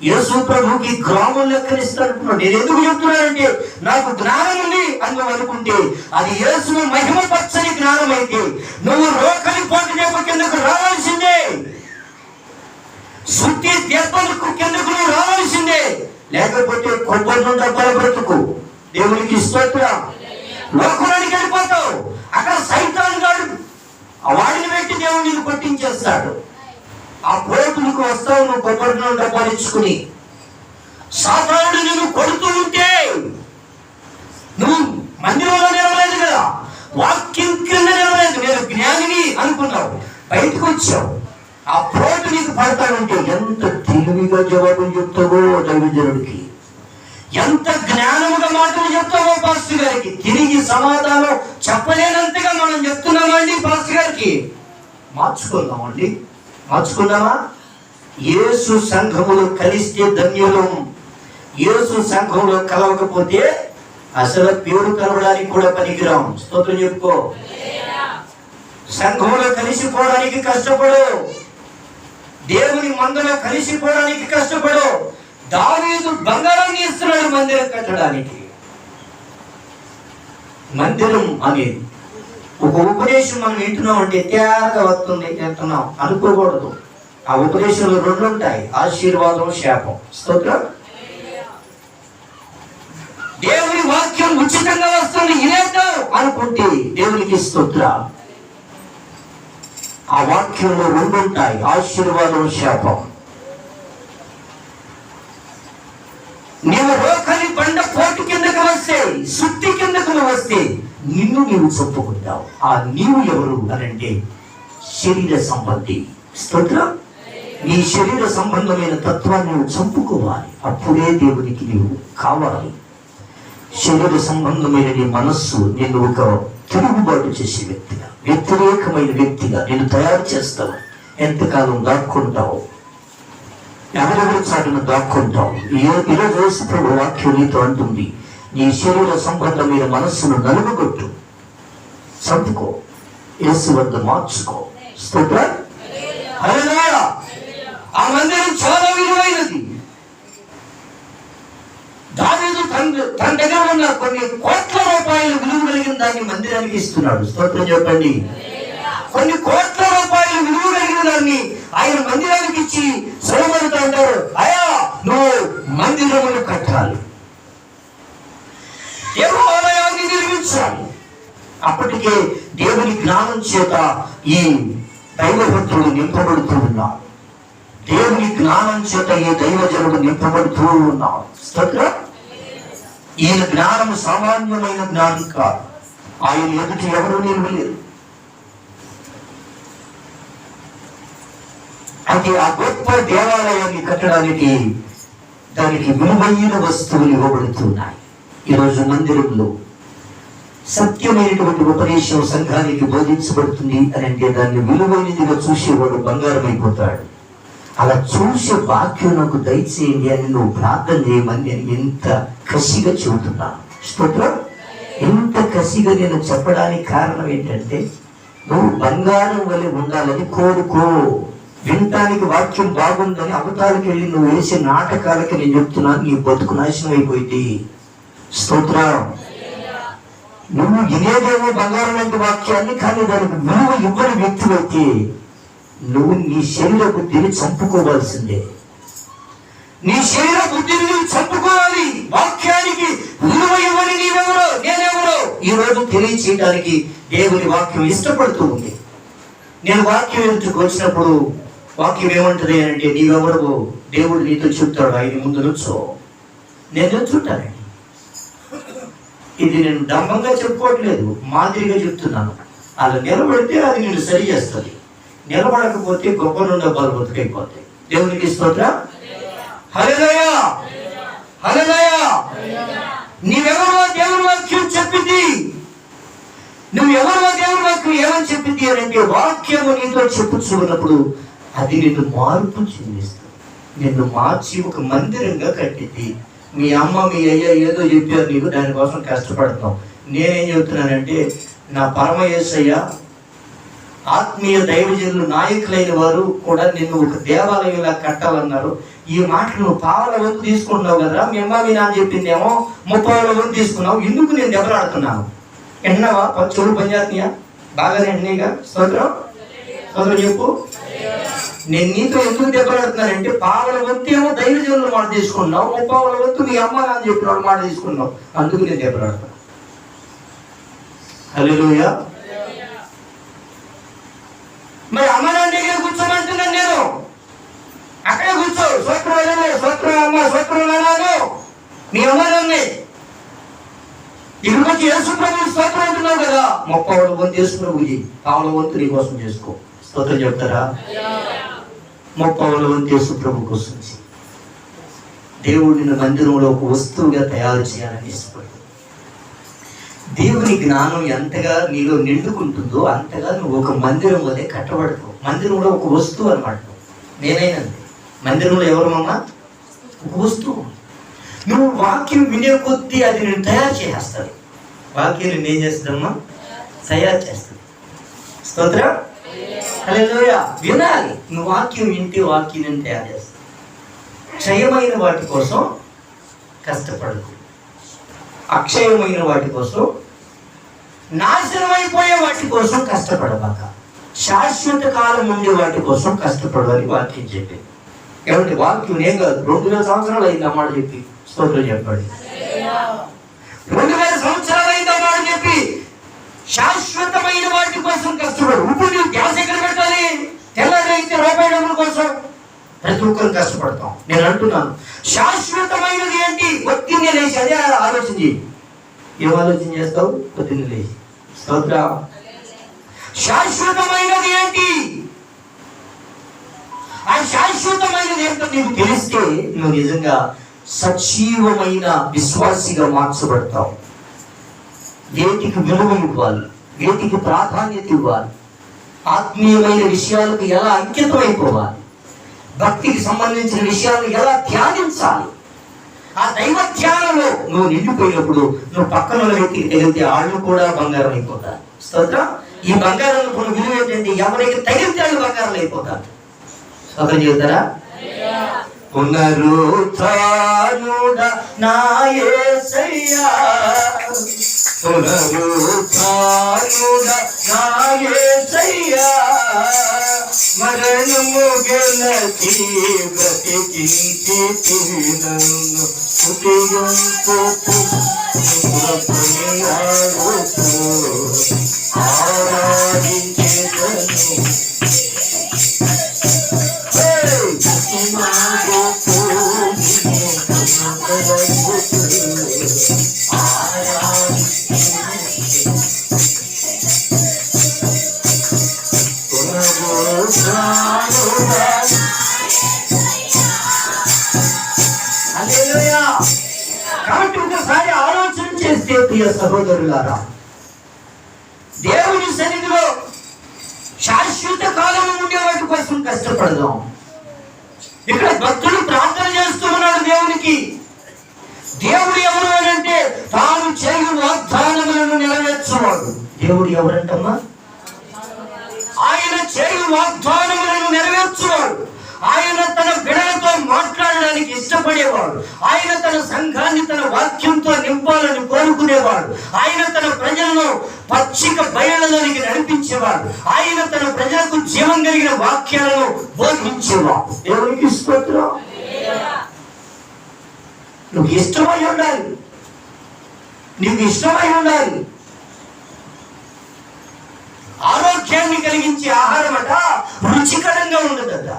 యేసు ప్రభుకి గ్రాముల లెక్కలు ఇస్తానంటున్నావు. నేను ఎందుకు చెప్తున్నానంటే, నాకు జ్ఞానం ఉంది అని నువ్వు అనుకుంటే, అది యేసును మహిమపరచని జ్ఞానం అయితే నువ్వు రోకలి పోటీ దెబ్బ కిందకు రావాల్సిందే, శుద్ధి దెబ్బలకు కిందకు నువ్వు రావాల్సిందే. లేకపోతే కొబ్బరి నుండి డబ్బాల బ్రతుకు. దేవునికి స్తోత్రం. లోకానికి వెళ్ళిపోతావు. అక్కడ సైతాన్ గాడు వాడిని పెట్టి దేవుడిని కొట్టించేస్తాడు. ఆ పోటులకు వస్తావు నువ్వు కొబ్బరి నుండి డబ్బాలు ఇచ్చుకుని. సాతానుడు నిన్ను కొడుతూ ఉంటే నువ్వు మందిరంలో నిలవలేదు కదా, వాక్యం కింద నిలవలేదు. నేను జ్ఞానిని అనుకున్నావు, బయటకు వచ్చావు. ఆ పోటు నీకు పడతానంటే ఎంత తెలివిగా జవాబులు చెప్తావో దైవజనుడికి, ఎంత జ్ఞానముగా మాటలు చెప్తావో పాస్టర్ గారికి. తిరిగి సమాధానం చెప్పలేనంతగా మనం చెప్తున్నామండి పాస్టర్ గారికి. మార్చుకుందామండి, మార్చుకుందామా? యేసు సంఘములో కలిస్తే ధన్యులం. యేసు సంఘంలో కలవకపోతే అసలు పేరు కలవడానికి కూడా పనికిరాం. స్తోత్రం చెప్పుకో. సంఘంలో కలిసిపోవడానికి కష్టపడు, దేవుని మందులో కలిసిపోవడానికి కష్టపడు. దావీదు బంగారాన్ని ఇస్తున్నాడు మందిరం కట్టడానికి. మందిరం అనేది ఒక ఉపదేశం మనం వింటున్నాం అంటే తేరగా వస్తుంది వింటున్నాం అనుకోకూడదు. ఆ ఉపదేశంలో 2 ఉంటాయి, ఆశీర్వాదం, శాపం. స్తోత్రం. దేవుని వాక్యం ఉచితంగా వస్తుంది ఇదేద్దాం అనుకుంటే దేవునికి స్తోత్రం. ఆ వాక్యంలో 2 ఉంటాయి, ఆశీర్వాదం, శాపం. నీవు రోకలి బండ పోటు కిందకు వస్తే, సుత్తి కిందకు వస్తే నిన్ను నీవు చంపుకుంటావు. ఆ నీవు ఎవరు అనంటే శరీర సంబంధి. స్తోత్రం. నీ శరీర సంబంధమైన తత్వాన్ని నువ్వు చంపుకోవాలి, అప్పుడే దేవునికి నీవు కావాలి. శరీర సంబంధమైన నీ మనస్సు నిన్ను ఒక తిరుగుబాటు చేసే వ్యక్తిగా, వ్యతిరేకమైన వ్యక్తిగా నేను తయారు చేస్తావు. ఎంతకాలం దాక్కుంటావు, ఎవరెవరి చాటును దాక్కుంటావు. ఈరోజు యేసుప్రభు వాక్యం నీతో అంటుంది, నీ శరీర సంబంధమైన మనస్సును నలుగుగొట్టు, చంపుకో, యేసు వద్ద మార్చుకో. స్తోత్రం. హల్లెలూయా. ఆ మందిరం చాలా విలువైనది. దావీదు తన దగ్గర ఉన్న కొన్ని కోట్ల రూపాయలు విలువ కలిగిన దాన్ని మందిరానికి ఇస్తున్నాడు. స్తోత్రం చెప్పండి. కొన్ని కోట్ల రూపాయలు విలువ కలిగిన దాన్ని ఆయన మందిరానికి ఇచ్చి సొలొమోనుతో అంటారు, అయ్యా నువ్వు మందిరమును కట్టాలి, దేవాలయాన్ని నిర్మించాలి. అప్పటికే దేవుని జ్ఞానం చేత ఈ దైవభక్తుడు నింపబడుతూ ఉన్నాడు. దేవుని జ్ఞానం చేత ఈ దైవజనుడు నింపబడుతూ ఉన్నాడు. స్తోత్రం. ఈయన జ్ఞానం సామాన్యమైన జ్ఞానం కాదు. ఆయన ఎదుటి ఎవరు నిలవలేరు. అయితే ఆ గొప్ప దేవాలయాన్ని కట్టడానికి దానికి విలువైన వస్తువులు ఇవ్వబడుతున్నాయి. ఈరోజు మందిరంలో సత్యమైనటువంటి ఉపదేశం సంఘానికి బోధించబడుతుంది అని అంటే దాన్ని విలువైనదిగా చూసేవాడు బంగారం అయిపోతాడు. అలా చూసే వాక్యం నాకు దయచేయండి అని నువ్వు ప్రార్థన చేయమని నేను ఎంత కసిగా చెబుతున్నాను. స్తోత్రం. ఎంత కసిగా నేను చెప్పడానికి కారణం ఏంటంటే, నువ్వు బంగారం వలె ఉండాలని కోరుకో. వినటానికి వాక్యం బాగుందని అవతాలకు వెళ్ళి నువ్వు వేసే నాటకాలకి నేను చెప్తున్నాను, నీ బతుకు నాశనం అయిపోయింది. స్తోత్రం. నువ్వు వినేదేమో బంగారం లాంటి వాక్యాన్ని, కానీ దానికి విలువ ఇవ్వని వ్యక్తివైతే నువ్వు నీ శరీర బుద్ధిని చంపుకోవాల్సిందే. నీ శరీర బుద్ధిని నువ్వు చంపుకోవాలి. వాక్యానికి విలువ ఇవ్వని నీవెవరో నేనెవరో ఈరోజు తెలియచేయడానికి దేవుని వాక్యం ఇష్టపడుతూ ఉంది. నేను వాక్యం ఎదుటికి వచ్చినప్పుడు వాక్యం ఏమంటది అంటే, నీవెవరో దేవుడు నీతో చెప్తాడు, ఆయన ముందు నుంచో నేను నుంచుంటానండి. ఇది నేను డంబంగా చెప్పుకోవట్లేదు, మాదిరిగా చెప్తున్నాను. అలా నిలబడితే అది నేను సరి చేస్తుంది, నిలబడకపోతే గొప్ప నుండి బతుకైపోతాయి. దేవునికి స్తోత్రం. హల్లెలూయా. హల్లెలూయా. నీవెవరో దేవుని వాక్యం చెప్పింది. నువ్వెవరో దేవుని వాక్యం ఏమని చెప్పింది అని అంటే, వాక్యము నీతో చెప్పుచున్నప్పుడు అది నిన్ను మార్పు చెందిస్తుంది, నిన్ను మార్చి ఒక మందిరంగా కట్టింది. మీ అమ్మ మీ అయ్య ఏదో చెప్పారు నీకు, దానికోసం కష్టపడతాం. నేనేం చెప్తున్నానంటే, నా పరమ యేసయ్య ఆత్మీయ దైవజనులు నాయకులైన వారు కూడా నిన్ను ఒక దేవాలయంలా కట్టాలన్నారు. ఈ మాటలు నువ్వు పావుల వంతు తీసుకుంటున్నావు కదా, మీ అమ్మ మీ నాన్న చెప్పిందేమో 30 వంతు తీసుకున్నావు, ఎందుకు నేను దెబ్బలాడుతున్నాను? ఎండినావా? చెవులు పనిచేస్తున్నాయా? బాగానే ఎండినాయిగా. స్తోత్రం. స్తోత్రం చెప్పు. నేను నీతో ఎందుకు దెబ్బలాడుతున్నానంటే, పావుల వంతు ఏమో దైవజనులు మాట తీసుకున్నావు, 30 వంతు మీ అమ్మ నాన్న చెప్పిన వాళ్ళు మాట తీసుకున్నావు, అందుకు నేను దెబ్బలాడుతున్నా. హల్లెలూయా. మరి అమ్మ నాన్న దగ్గర కూర్చోమంటున్నాను నేను, అక్కడే కూర్చో. స్వత్రం స్వత్రం అమ్మ స్వత్రం నాను మీ అమ్మ నాన్నే ఇక్కడికి వచ్చి యేసు ప్రభు స్తోత్రం అంటున్నావు కదా, 30 వంతు యేసు ప్రభుజీ, 10 వంతు నీ కోసం చేసుకో. స్తోత్రం చెప్తారా? 30 వంతు యేసు ప్రభు కోసం. దేవుడిని మందిరంలో ఒక వస్తువుగా తయారు చేయాలని ఇష్టపడుతుంది. దేవుని జ్ఞానం ఎంతగా నీలో నిండుకుంటుందో అంతగా నువ్వు ఒక మందిరం వల్లే కట్టబడతావు. మందిరంలో ఒక వస్తువు అనమాట. నేనైనంతే. మందిరంలో ఎవరమ్మా? ఒక వస్తువు. నువ్వు వాక్యం వినే కొద్దీ అది నేను తయారు చేస్తాను. వాక్యం నేను ఏం చేస్తుందమ్మా? తయారు చేస్తాను. స్తోత్రం. హల్లెలూయా. వినాలి. నువ్వు వాక్యం వింటే వాక్యం తయారు చేస్తావు. క్షయమైన వాటి కోసం కష్టపడకు, అక్షయమైన వాటి కోసం, నాశనం అయిపోయే వాటి కోసం కష్టపడబాక, శాశ్వత కాలం ఉండే వాటి కోసం కష్టపడాలని వాక్యం చెప్పింది. ఏమంటే వాక్యం ఏం కాదు, 2000 సంవత్సరాలు అయింది అమ్మాట చెప్పి. స్తోత్రం చెప్పండి. 2000 సంవత్సరాలు అయింది అమ్మాట చెప్పి శాశ్వతమైన వాటి కోసం కష్టపడు. ఇప్పుడు నువ్వు ధ్యాస ఎక్కడ పెట్టాలి? తెల్లదైతే రూపాయి డబ్బుల కోసం ప్రతి ఒక్కరు కష్టపడతాం. నేను అంటున్నాను, శాశ్వతమైనది ఏంటి? పొద్దున్నే లేచి అదే ఆలోచన చేయి. ఏం ఆలోచన చేస్తావు? పొద్దున్నే లేచి. స్తోత్రం. శాశ్వతమైనది ఏంటి? ఆ శాశ్వతమైనది ఏంటో నీకు తెలిస్తే నువ్వు నిజంగా సజీవమైన విశ్వాసిగా మార్చబడతావు. వేటికి విలువ ఇవ్వాలి, వేటికి ప్రాధాన్యత ఇవ్వాలి, ఆత్మీయమైన విషయాలకు ఎలా అంకితమైపోవాలి, భక్తికి సంబంధించిన విషయాలను ఎలా ధ్యానించాలి. ఆ దైవ ధ్యానంలో నువ్వు నిండిపోయినప్పుడు నువ్వు పక్కన వ్యక్తికి తగిలితే వాళ్ళు కూడా బంగారం అయిపోతారు. స్తోత్రం. ఈ బంగారం విలువ ఏంటంటే ఎవరికి తగిలితే వాళ్ళు బంగారం అయిపోతారు. స్తోత్రం చెబుతారా? పునరుత్థానుడ నా యేసయ్యా, పునరుత్థానుడ నా యేసయ్యా, మరణము గెలచి బ్రతికించి నన్ను స్తుతించుచు ఆరాధించెదను. కాబట్టి ఒకసారి ఆలోచన చేస్తే ప్రియ సహోదరులారా, దేవుని సన్నిధిలో శాశ్వత కాలం ఉండే వాటి కోసం కష్టపడదాం. ఇక్కడ భక్తుడు ప్రార్థన చేస్తున్నాడు దేవునికి. దేవుడు ఎవరు అంటే తాను చేయు వాగ్దానములను నెరవేర్చువాడు. దేవుడు ఎవరంటమ్మా? ఆయన చేయు వాగ్దానములను నెరవేర్చువాడు. ఆయన తన బిడ్డలతో మాట్లాడడానికి ఇష్టపడేవాడు. ఆయన తన సంఘాన్ని తన వాక్యంతో నింపాలని కోరుకునేవాడు. ఆయన తన ప్రజలను పచ్చిక బయళ్ళలోనికి నడిపించేవాడు. ఆయన తన ప్రజలకు జీవం కలిగిన వాక్యాలను బోధించేవాడు. దేవునికి స్తోత్రం. నువ్వు ఇష్టమై ఉండాలి, నీకు ఇష్టమై ఉండాలి. ఆరోగ్యాన్ని కలిగించే ఆహారం అట రుచికరంగా ఉండదట.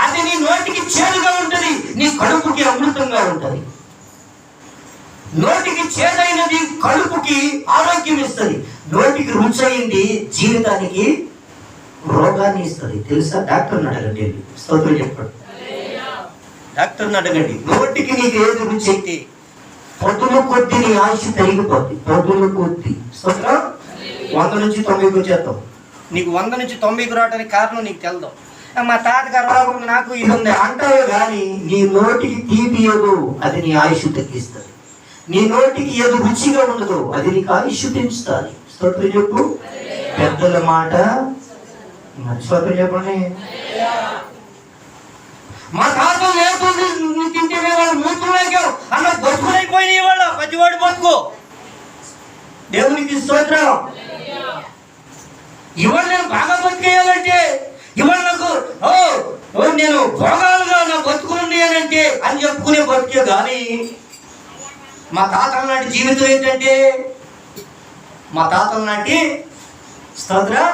అది నీ నోటికి చేదుగా ఉంటది, నీ కడుపుకి అమృతంగా ఉంటది. నోటికి చేదైనది కడుపుకి ఆరోగ్యం ఇస్తుంది, నోటికి రుచి అయింది జీవితానికి రోగాన్ని ఇస్తుంది. తెలుసా? డాక్టర్ని అడగండి. స్తోత్రం చెప్పండి. డాక్టర్ని అడగండి. నోటికి నీకు ఏది రుచి అయితే పొద్దుల కొద్ది నీ ఆయుష్ పెరిగిపోద్ది. పొద్దుల కొద్ది. స్తోత్రం. 100 నుంచి 90కి వచ్చేస్తాం. నీకు 100 నుంచి 90కి రావడానికి కారణం నీకు తెలదు. మా తాతగారు రోగం నాకు ఇది ఉంది అంటావు, కానీ నీ నోటికి తీపి ఏదో అది నీ ఆయుష్ తగ్గిస్తుంది. నీ నోటికి ఏదో రుచిగా ఉండదు అది నీకు ఆయుష్ పెంచుతుంది. స్తోత్రం చెప్పు. పెద్దల మాట స్తోత్రం చెప్పండి. మా తాత లేకుండా తింటే వాళ్ళు మూర్తులేకావు అన్న బతుకులైపోయినాయి వాళ్ళ పచ్చివాడు బతుకు. దేవునికి స్తోత్రం. ఇవాళ నేను బాగా బతికేయాలంటే, ఇవాళ నాకు నేను భోగాలుగా నా బతుకులుంది అని అంటే అని చెప్పుకునే బతికే. కానీ మా తాతల నాటి జీవితం ఏంటంటే, మా తాతల నాటి స్తోత్రం.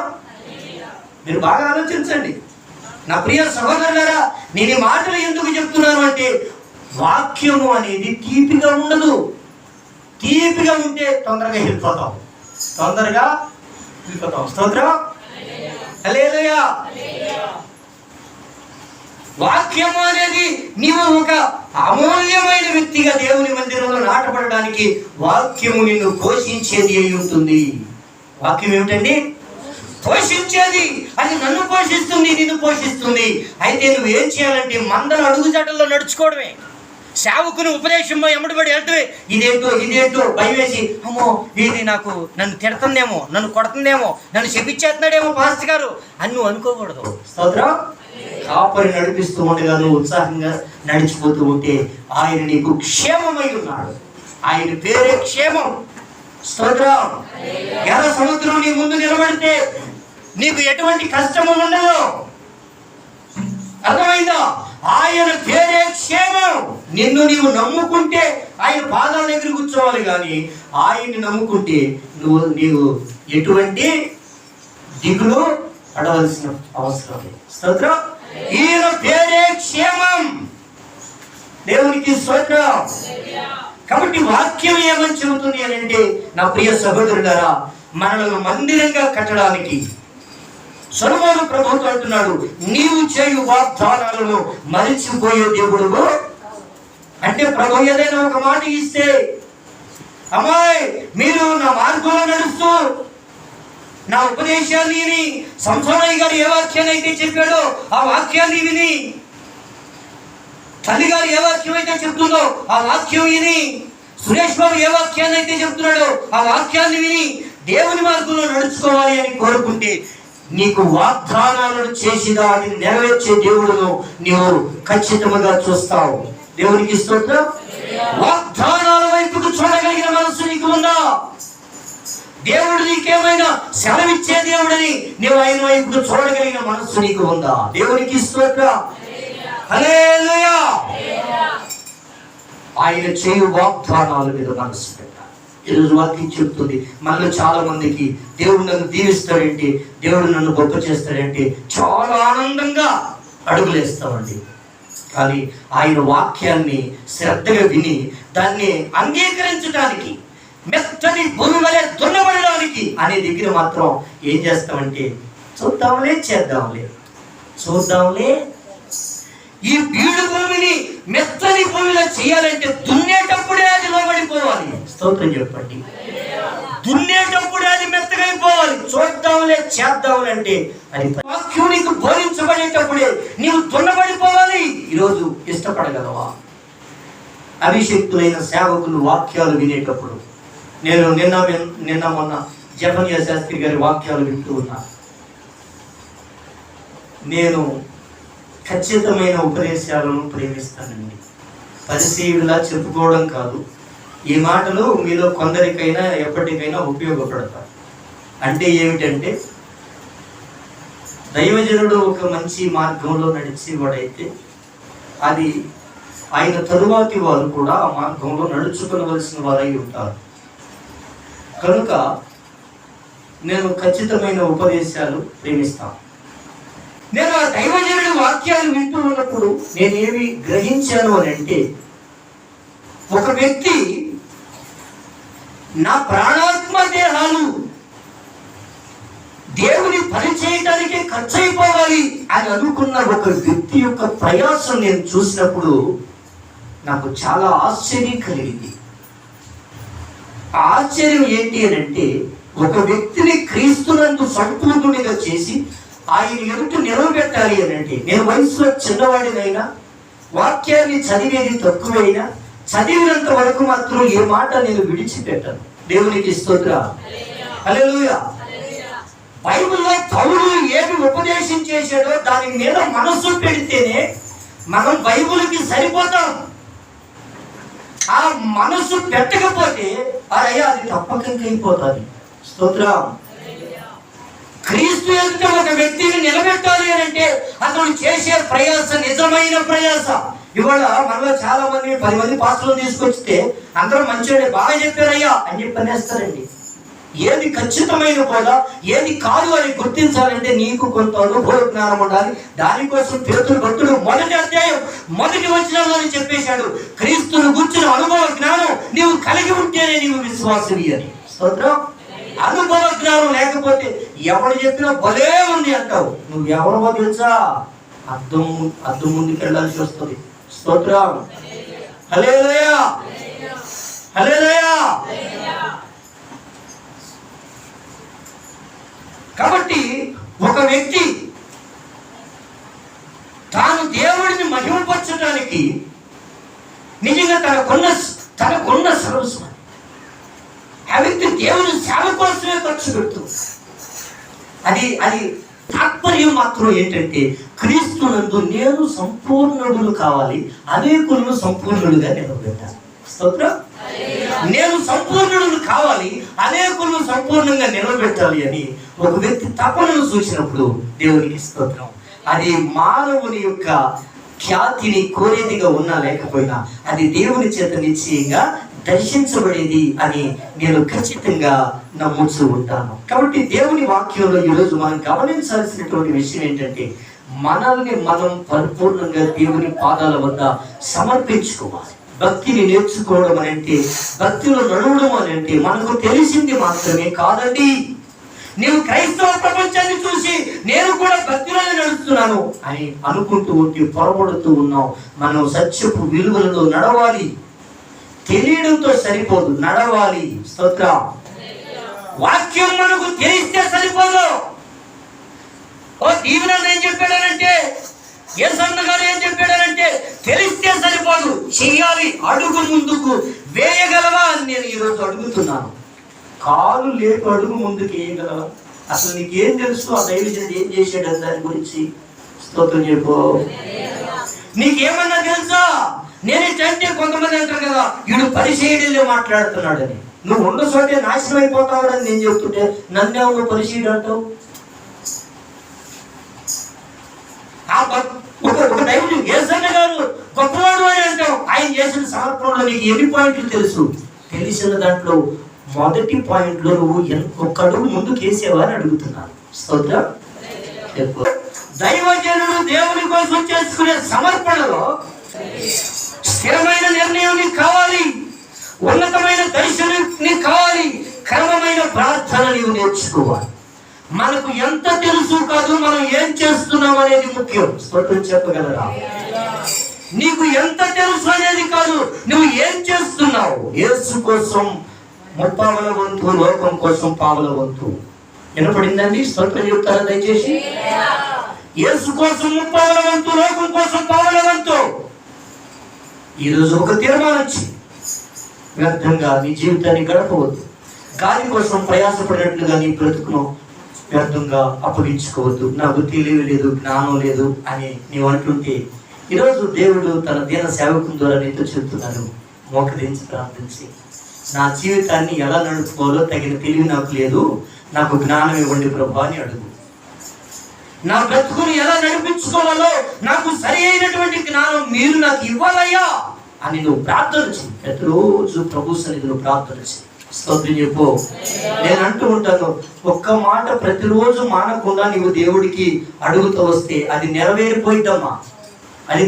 మీరు బాగా ఆలోచించండి నా ప్రియ సహోదరులారా. నేను ఈ మాటలు ఎందుకు చెప్తున్నాను అంటే, వాక్యము అనేది తీపిగా ఉండదు. తీపిగా ఉంటే తొందరగా వెళ్ళిపోతాం, తొందరగా వెళ్ళిపోతాం. స్తోత్రం. హల్లెలూయా. వాక్యము అనేది నీవు ఒక అమూల్యమైన వ్యక్తిగా దేవుని మందిరంలో నాటపడడానికి వాక్యము నిన్ను పోషించేది అయి ఉంటుంది. వాక్యం ఏమిటండి? పోషించేది. అది నన్ను పోషిస్తుంది, నిన్ను పోషిస్తుంది. అయితే నువ్వు ఏం చేయాలంటే మందల అడుగుజాడల్లో నడుచుకోవడమే. సేవకుని ఉపదేశంలో ఎమ్మడిపడి వెళ్తే ఇదేంటో భయం వేసి, అమ్మో ఇది నన్ను తిడుతుందేమో, నన్ను కొడుతుందేమో, నన్ను శపించేస్తున్నాడేమో పాస్టర్ గారు అని నువ్వు అనుకోకూడదు. స్తోత్రం. కాపరి నడిపిస్తూ ఉండగా నువ్వు ఉత్సాహంగా నడిచిపోతూ ఉంటే ఆయన నీకు క్షేమమై ఉన్నాడు. ఆయన పేరే క్షేమం. స్తోత్రం. ఎర్ర సముద్రం నీ ముందు నిలబడితే నీకు ఎటువంటి కష్టము ఉండదు. అర్థమైందా? ఆయన పేరే క్షేమం. నిన్ను నీవు నమ్ముకుంటే ఆయన పాదాల దగ్గర కూర్చోవాలి, కానీ ఆయన్ని నమ్ముకుంటే నీవు ఎటువంటి దిగులు పడవలసిన అవసరం లేదు. స్తోత్రం. ఈయన పేరే క్షేమం. దేవునికి స్తోత్రం. కాబట్టి వాక్యం ఏమని చెబుతుంది అని అంటే, నా ప్రియ సహోదరులారా, మనల్ని మందిరంగా కట్టడానికి సొలొమోను ప్రభువుతో అంటున్నాడు, నీవు చేయు వాగ్దానాలను మరిచిపోయే దేవుడు అంటే ప్రభు ఏదైనా ఒక మాట ఇస్తే, అమ్మాయి మీరు నా మార్గంలో నడుస్తూ నా ఉపదేశాన్ని విని, సంసోనయ్య గారు ఏ వాక్యాన్ని అయితే చెప్పాడో ఆ వాక్యాన్ని విని, తల్లి గారు ఏ వాక్యం అయితే చెప్తుందో ఆ వాక్యం విని, సురేష్ బాబు ఏ వాక్యాన్ని అయితే చెప్తున్నాడో ఆ వాక్యాన్ని విని దేవుని మార్గంలో నడుచుకోవాలి అని కోరుకుంటే, నీకు వాగ్దానాలను చేసి దానిని నెరవేర్చే దేవుడును నీవు ఖచ్చితంగా చూస్తావు. దేవునికి స్తోత్రం. వాగ్దానాల వైపుకు చూడగలిగిన మనసు నీకు ఉందా? దేవుడు నీకేమైనా సెలవిచ్చే దేవుడని నీవు ఆయన వైపుకు చూడగలిగిన మనస్సు నీకు ఉందా? దేవునికి స్తోత్రం. హల్లెలూయా. ఆయన చేయు వాగ్దానాల మీద మనసు పెట్టాలి. ఈరోజు వాక్యం చెప్తుంది, మనలో చాలా మందికి దేవుడు నన్ను దీవిస్తాడంటే, దేవుడు నన్ను గొప్ప చేస్తాడంటే చాలా ఆనందంగా అడుగులేస్తామండి. కానీ ఆయన వాక్యాన్ని శ్రద్ధగా విని దాన్ని అంగీకరించడానికి, మెత్తని భూమి వలె దున్నబడడానికి అనే దగ్గర మాత్రం ఏం చేస్తామంటే, చూద్దాంలే. ఈ బీడు భూమిని మెత్తని భూమిలో చేయాలంటే దున్నేటప్పుడే అది లోబడిపోవాలి. స్తోత్రం చెప్పండి. దున్నేటప్పుడే అది మెత్తగైపోవాలి. చూద్దాంలే, చేద్దాంలే అంటే అది వాక్యం నీకు బోధించబడేటప్పుడే నీవు దున్నబడిపోవాలి. ఈరోజు ఇష్టపడగలవా? అభిషేక్తులైన సేవకులు వాక్యాలు వినేటప్పుడు, నేను నిన్న మొన్న జఫన్యా శాస్త్రి గారి వాక్యాలు వింటూ ఉన్నా. నేను ఖచ్చితమైన ఉపదేశాలను ప్రేమిస్తానండి. పరిశీలిలా చెప్పుకోవడం కాదు. ఈ మాటలు మీలో కొందరికైనా ఎప్పటికైనా ఉపయోగపడతాయి. అంటే ఏమిటంటే, దైవజనుడు ఒక మంచి మార్గంలో నడిచేవాడైతే అది ఆయన తరువాతి వారు కూడా ఆ మార్గంలో నడుచుకోవలసిన వారై ఉంటారు. కనుక నేను ఖచ్చితమైన ఉపదేశాలు ప్రేమిస్తాను. నేను ఆ దైవజనుడి వాక్యాలు వింటూ ఉన్నప్పుడు నేనేమి గ్రహించాను అని అంటే, ఒక వ్యక్తి నా ప్రాణాత్మ దేహాలు దేవుని పని చేయడానికి ఖర్చు అయిపోవాలి అని అనుకున్న ఒక వ్యక్తి యొక్క ప్రయాసం నేను చూసినప్పుడు నాకు చాలా ఆశ్చర్యం కలిగింది. ఆశ్చర్యం ఏంటి అని అంటే, ఒక వ్యక్తిని క్రీస్తునందు సంపూర్ణునిగా చేసి ఆయన ఎదుట నిలవబెట్టాలి అని అంటే, నేను వయసులో చిన్నవాడినైనా, వాక్యాన్ని చదివేది తక్కువైనా, చదివినంత వరకు మాత్రం ఏ మాట నేను విడిచిపెట్టాను. దేవునికి స్తోత్రం. హల్లెలూయా. బైబిల్లో పౌలు ఏమి ఉపదేశం చేశాడో దాని మీద మనసు పెడితేనే మనం బైబిల్కి సరిపోతాం. ఆ మనసు పెట్టకపోతే అయ్యా అది తప్పకంకైపోతుంది. స్తోత్రం. క్రీస్తు ఎదుట ఒక వ్యక్తిని నిలబెట్టాలి అని అంటే అతను చేసే ప్రయాస నిజమైన ప్రయాస. ఇవాళ మనలో చాలా మంది 10 మంది పాస్టర్లు తీసుకొచ్చితే అందరూ మంచివాడే, బాగా చెప్పారయ్యా అని చెప్పనేస్తారండి. ఏది ఖచ్చితమైన బోధ, ఏది కాదు అని గుర్తించాలంటే నీకు కొంత అనుభవ జ్ఞానం ఉండాలి. దానికోసం పేతురు భక్తుడు మొదటి అధ్యాయం మొదటి వచనంలో చెప్పేశాడు, క్రీస్తును గుర్చిన అనుభవ జ్ఞానం నీవు కలిగి ఉంటేనే నీవు విశ్వాసవి అని. స్తోత్రం. అనుభవ జ్ఞానం లేకపోతే ఎవరు చెప్పినా భలే ఉంది అంటావు. నువ్వు ఎవరో తెలుసా? అద్దం ముందుకు వెళ్ళాల్సి వస్తుంది. స్తోత్రం. హల్లెలూయా. హల్లెలూయా. కాబట్టి ఒక వ్యక్తి తాను దేవుడిని మహిమపరచడానికి నిజంగా తనకున్న సర్వస్వం ఆ వ్యక్తి దేవుని సేవ కోసమే ఖర్చు పెడుతుంది. అది తాత్పర్యం మాత్రం ఏంటంటే క్రీస్తునందు నేను సంపూర్ణుడు కావాలి, అనేకులను సంపూర్ణుడుగా నిలబెట్టాలి. స్తోత్రం. నేను సంపూర్ణుడు కావాలి, అనేకులను సంపూర్ణంగా నిలబెట్టాలి అని ఒక వ్యక్తి తపనను చూసినప్పుడు దేవునికి స్తోత్రం. అది మానవుని యొక్క ఖ్యాతిని కోరేదిగా ఉన్నా లేకపోయినా అది దేవుని చేత నిశ్చయంగా దర్శించబడేది అని నేను ఖచ్చితంగా నమ్ముతూ ఉంటాను. కాబట్టి దేవుని వాక్యంలో ఈరోజు మనం గమనించాల్సినటువంటి విషయం ఏంటంటే మనల్ని మనం పరిపూర్ణంగా దేవుని పాదాల వద్ద సమర్పించుకోవాలి. భక్తిని నేర్చుకోవడం అని అంటే, భక్తిలో నడవడం అని అంటే మనకు తెలిసింది మాత్రమే కాదండి. నీవు క్రైస్తవ ప్రపంచాన్ని చూసి నేను కూడా భక్తిలోనే నడుస్తున్నాను అని అనుకుంటూ ఉంటే పొరపడుతూ ఉన్నాం. మనం సత్యపు విలువలలో నడవాలి. తెలియడంతో సరిపోదు, నడవాలి. స్తోత్రం. వాక్యం మనకు తెలిస్తే సరిపోదు. ఓ దీవెన ఏం చెప్పాడనంటే, యేసన్న గారు ఏం చెప్పాడనంటే తెలిస్తే సరిపోదు, చెయ్యాలి. అడుగు ముందుకు వేయగలవా అని నేను ఈరోజు అడుగుతున్నాను. కాలు లేక అడుగు ముందుకు వేయగలవా? అసలు నీకేం తెలుసు ఆ దైవజనుడు ఏం చేశాడు దాని గురించి? స్తోత్రం చెప్పు. నీకేమన్నా తెలుసా? నేనేంటే కొంతమంది అంటారు కదా, వీడు పరిచయుడిలో మాట్లాడుతున్నాడని. నువ్వు ఉన్న చోటే నాశనం అయిపోతావని నేను చెప్తుంటే నన్నేమో నువ్వు పరిచయుడు అంటావు. ఒక దైవజనుడు యేసన్న గారు గొప్పవాడు అని అంటావు. ఆయన చేసిన సమర్పణలో నీకు ఎన్ని పాయింట్లు తెలుసు? తెలిసిన దాంట్లో మొదటి పాయింట్ లో నువ్వు ఒక్క అడుగు ముందుకు వేసేవా అని అడుగుతున్నాను. స్తోత్రం. దైవజనుడు దేవుని కోసం చేసుకునే సమర్పణలో స్థిరమైన నిర్ణయం నీకు కావాలి, ఉన్నతమైన దర్శనం నీకు కావాలి, క్రమమైన ప్రార్థన నీవు నేర్చుకోవాలి. మనకు ఎంత తెలుసు కాదు, మనం ఏం చేస్తున్నాం అనేది ముఖ్యం. స్తోత్రం చెప్పగలరా? నీకు ఎంత తెలుసు అనేది కాదు, నువ్వు ఏం చేస్తున్నావు. యేసు కోసం 30వ వంతు, లోకం కోసం 5వ వంతు. వినపడిందండి? స్తోత్రం చెప్తారా దయచేసి? యేసు కోసం 30వ వంతు, లోకం కోసం 5వ వంతు. ఈరోజు ఒక తీర్మానం వచ్చి వ్యర్థంగా నీ జీవితాన్ని గడపవద్దు. గాలి కోసం ప్రయాసపడినట్లుగా నీ బ్రతుకును వ్యర్థంగా అప్పగించుకోవద్దు. నాకు తెలివి లేదు, జ్ఞానం లేదు అని నీవు అంటుంటే ఈరోజు దేవుడు తన దీన సేవకుని ద్వారా నీతో చెప్తున్నాడు, మోకరించి ప్రార్థించి నా జీవితాన్ని ఎలా నడుపుకోవాలో తగిన తెలివి నాకు లేదు, నాకు జ్ఞానం ఇవ్వండి ప్రభా అని అడుగు. నా బ్రతుకుని ఎలా నడిపించుకోవాలో నాకు సరి అయినటువంటి జ్ఞానం మీరు నాకు ఇవ్వాలయ్యా అని నువ్వు ప్రార్థన చేయి. ప్రతిరోజు ప్రభు సన్నిధిలో ప్రార్థన చేయి. స్తోత్రం చెప్పు. నేను అంటూ ఉంటాను, ఒక్క మాట ప్రతిరోజు మానకుండా నీవు దేవుడికి అడుగుతూ వస్తే అది నెరవేరిపోయిద్దమ్మా. అది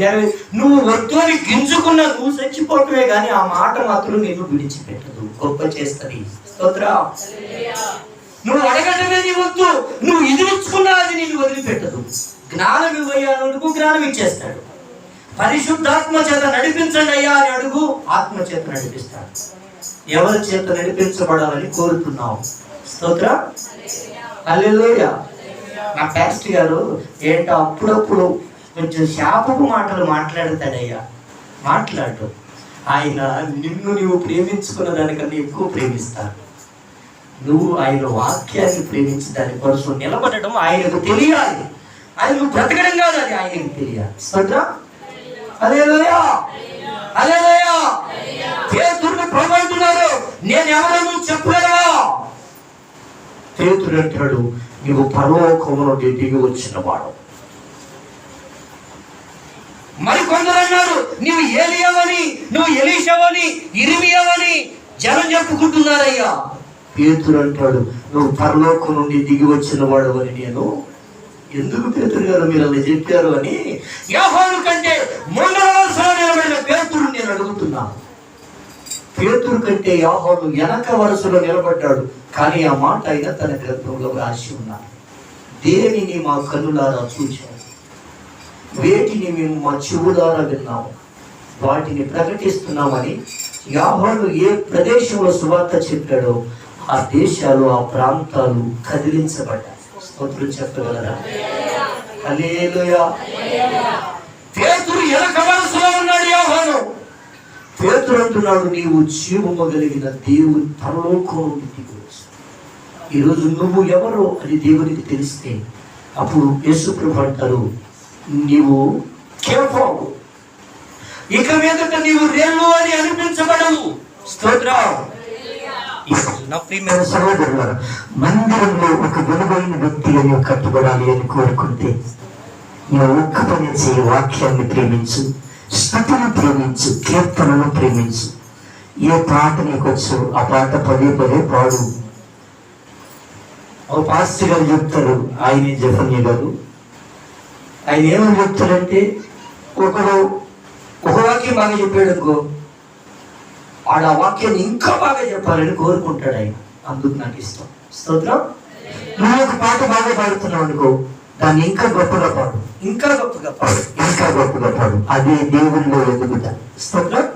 నువ్వు వద్దు అని గింజుకున్నా నువ్వు చచ్చిపోవటమే కానీ ఆ మాట మాత్రం నేను విడిచిపెట్టదు, గొప్ప చేస్తుంది. స్తోత్రం. నువ్వు అడగటమే నీ వద్దు, నువ్వు ఎదుర్చుకున్నా అది నేను వదిలిపెట్టదు. జ్ఞానం ఇవ్వయ్యా అని అడుగు, జ్ఞానం ఇచ్చేస్తాడు. పరిశుద్ధాత్మ చేత నడిపించండి అయ్యా అని అడుగు, ఆత్మ చేత నడిపిస్తాడు. ఎవరి చేత నడిపించబడాలని కోరుతున్నావు. స్తోత్రం. హల్లెలూయా. నా పాస్టర్ గారు ఏంటో అప్పుడప్పుడు కొంచెం శాపపు మాటలు మాట్లాడతాడయ్యా. మాట్లాడు. ఆయన నిన్ను నీవు ప్రేమించుకున్న దానికన్నా ఎక్కువ ప్రేమిస్తాడు. నువ్వు ఆయన వాక్యాన్ని ప్రేమించి దాని కోసం నిలబడడం ఆయనకు తెలియాలి. ఆయన నువ్వు బ్రతకడం కాదు, అది ఆయనకు తెలియాలి. స్తోత్రం. హల్లెలూయా. హల్లెలూయా. పేతురుని ప్రభువున్నారు, నేను ఎవరో నువ్వు చెప్పగలవా? పేతురు అంటాడు, నువ్వు పరలోకము నుండి దిగి వచ్చిన వాడు. మరి కొందరు అన్నారు, నువ్వు ఏలియావని, నువ్వు ఎలీషావని, ఇర్మియావని జనం చెప్పుకుంటున్నారయ్యా. పేతురు అంటాడు, నువ్వు పరలోకం నుండి దిగి వచ్చిన వాడు అని. నేను ఎందుకు పేతురు గారు మీరు అలా చెప్పారు అని యోహాను కంటే ముందర వరుసలో నిలబడిన పేతురు నేను అడుగుతున్నాను. పేతురు కంటే యోహాను వెనక వరుసలో నిలబడ్డాడు, కానీ ఆ మాట అయినా తన గ్రంథంలో రాసి ఉన్నాడు. దేనిని మా కన్నులారా చూచాము, వేటిని మేము మా చెవులారా విన్నాము, వాటిని ప్రకటిస్తున్నామని యోహాను ఏ ప్రదేశంలో సువార్త చెప్పాడో ఆ దేశాలు, ఆ ప్రాంతాలు కదిలించబడ్డాయి. స్తోత్రం చెప్పగలరా? హల్లెలూయా. పేతురు వెనక వరుసలో ఉన్నాడు యోహాను. పేతురు అంటున్నాడు, నీవు జీవము కలిగిన దేవుని పరలోకం నుండి దిగి వచ్చావు. ఈరోజు నువ్వు ఎవరో అని దేవునికి తెలిస్తే అప్పుడు యేసుప్రభు అంటారు, నీవు కేఫావు, ఇక మీదట నీవు రేలు అని అనిపించబడవు. స్తోత్రం. నా ప్రియమైన సహోదరులారా, మందిరంలో ఒక విలువైన వ్యక్తిగా నీవు కట్టుబడాలి అని కోరుకుంటే నీవు ఒక్క పని చేయి, వాక్యాన్ని ప్రేమించు, స్తుతిని ప్రేమించు, కీర్తనను ప్రేమించు. ఏ పాట నీకు వచ్చు ఆ పాట పదే పదే పాడు. ఓ పాస్టర్ గారు చెప్తారు, ఆయనే జఫన్య గారు, ఆయన ఏమని చెప్తారంటే, ఒకడు ఒక వాక్యం బాగా చెప్పాడు అనుకో, ఆడ ఆ వాక్యాన్ని ఇంకా బాగా చెప్పాలని కోరుకుంటాడు ఆయన. అందుకు నాకు ఇష్టం. స్తోత్రం. నువ్వు ఒక పాట బాగా పాడుతున్నావు అనుకో, దాన్ని ఇంకా గొప్పగా పాడు, ఇంకా గొప్పగా పాడు, ఇంకా గొప్పగా పాడు. అదే దేవునిలో ఎదుగుట. స్తోత్రం.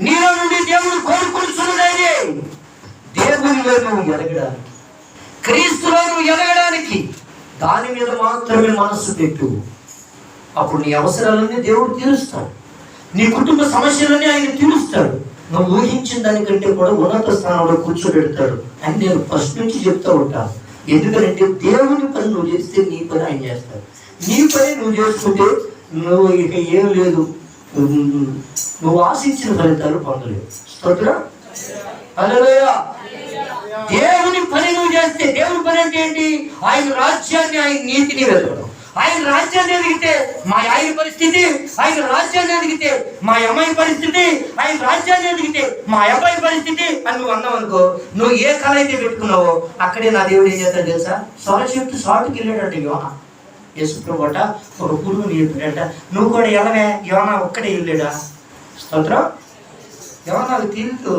నీలో నుండి దేవుడు కోరుకుంటున్నదే దేవునిలో నువ్వు ఎదగడానికి, క్రీస్తులో నువ్వు ఎదగడానికి దాని మీద మాత్రమే మనస్సు పెట్టు. అప్పుడు నీ అవసరాలన్నీ దేవుడు తీరుస్తాడు, నీ కుటుంబ సమస్యలన్నీ ఆయన తీరుస్తాడు. నువ్వు ఊహించిన దానికంటే కూడా ఉన్నత స్థానంలో కూర్చోబెడతాడు అని నేను ఫస్ట్ నుంచి చెప్తూ ఉంటాను. ఎందుకంటే దేవుని పని నువ్వు చేస్తే నీ పని ఆయన చేస్తాడు. నీ పని నువ్వు చేసుకుంటే నువ్వు ఇక ఏం లేదు, నువ్వు ఆశించిన ఫలితాలు పొందలేవు. స్తోత్రం. హల్లెలూయా. దేవుని పని నువ్వు చేస్తే, దేవుని పని అంటే ఏంటి? ఆయన రాజ్యాన్ని, ఆయన నీతిని వెతకడం. ఆయన రాజ్యాన్ని ఎదిగితే మా ఆయన పరిస్థితి, ఆయన రాజ్యాన్ని ఎదిగితే మా అమ్మాయి పరిస్థితి, ఆయన రాజ్యాన్ని ఎదిగితే మా అబ్బాయి పరిస్థితి అని నువ్వు అన్నావు అనుకో, నువ్వు ఏ కళ అయితే పెట్టుకున్నావో అక్కడే నా దేవుడు ఏం చేస్తాడు తెలుసా? సొరచెట్టు షార్ట్కి వెళ్ళాడంట యోనా. యేసుప్రభు అట ఒక పురుగుని చెప్పాడంట, నువ్వు కూడా ఎలానే యోనా ఒక్కడే వెళ్ళాడా? స్తోత్రం. యోనాకు తీరుతూ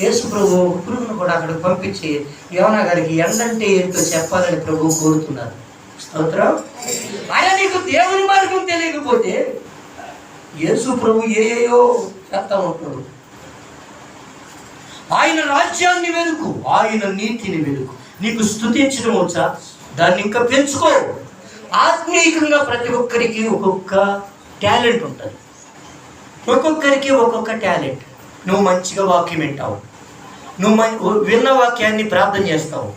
యేసుప్రభు పురుగును కూడా అక్కడికి పంపించి యోనా గారికి ఎండంటే ఏంటో చెప్పాలని ప్రభు కోరుతున్నారు. స్తోత్రం. ఆయన నీకు దేవుని మార్గం తెలియకపోతే యేసు ప్రభు ఏయో చేస్తా ఉంటాడు. ఆయన రాజ్యాన్ని వెతుకు, ఆయన నీతిని వెతుకు. నీకు స్తుతించడం వచ్చా? దాన్ని ఇంకా పెంచుకో. ఆత్మీయంగా ప్రతి ఒక్కరికి ఒక్కొక్క టాలెంట్ ఉంటుంది, ఒక్కొక్కరికి ఒక్కొక్క టాలెంట్. నువ్వు మంచిగా వాక్యం వింటావు, నువ్వు విన్న వాక్యాన్ని ప్రార్థన చేస్తావు,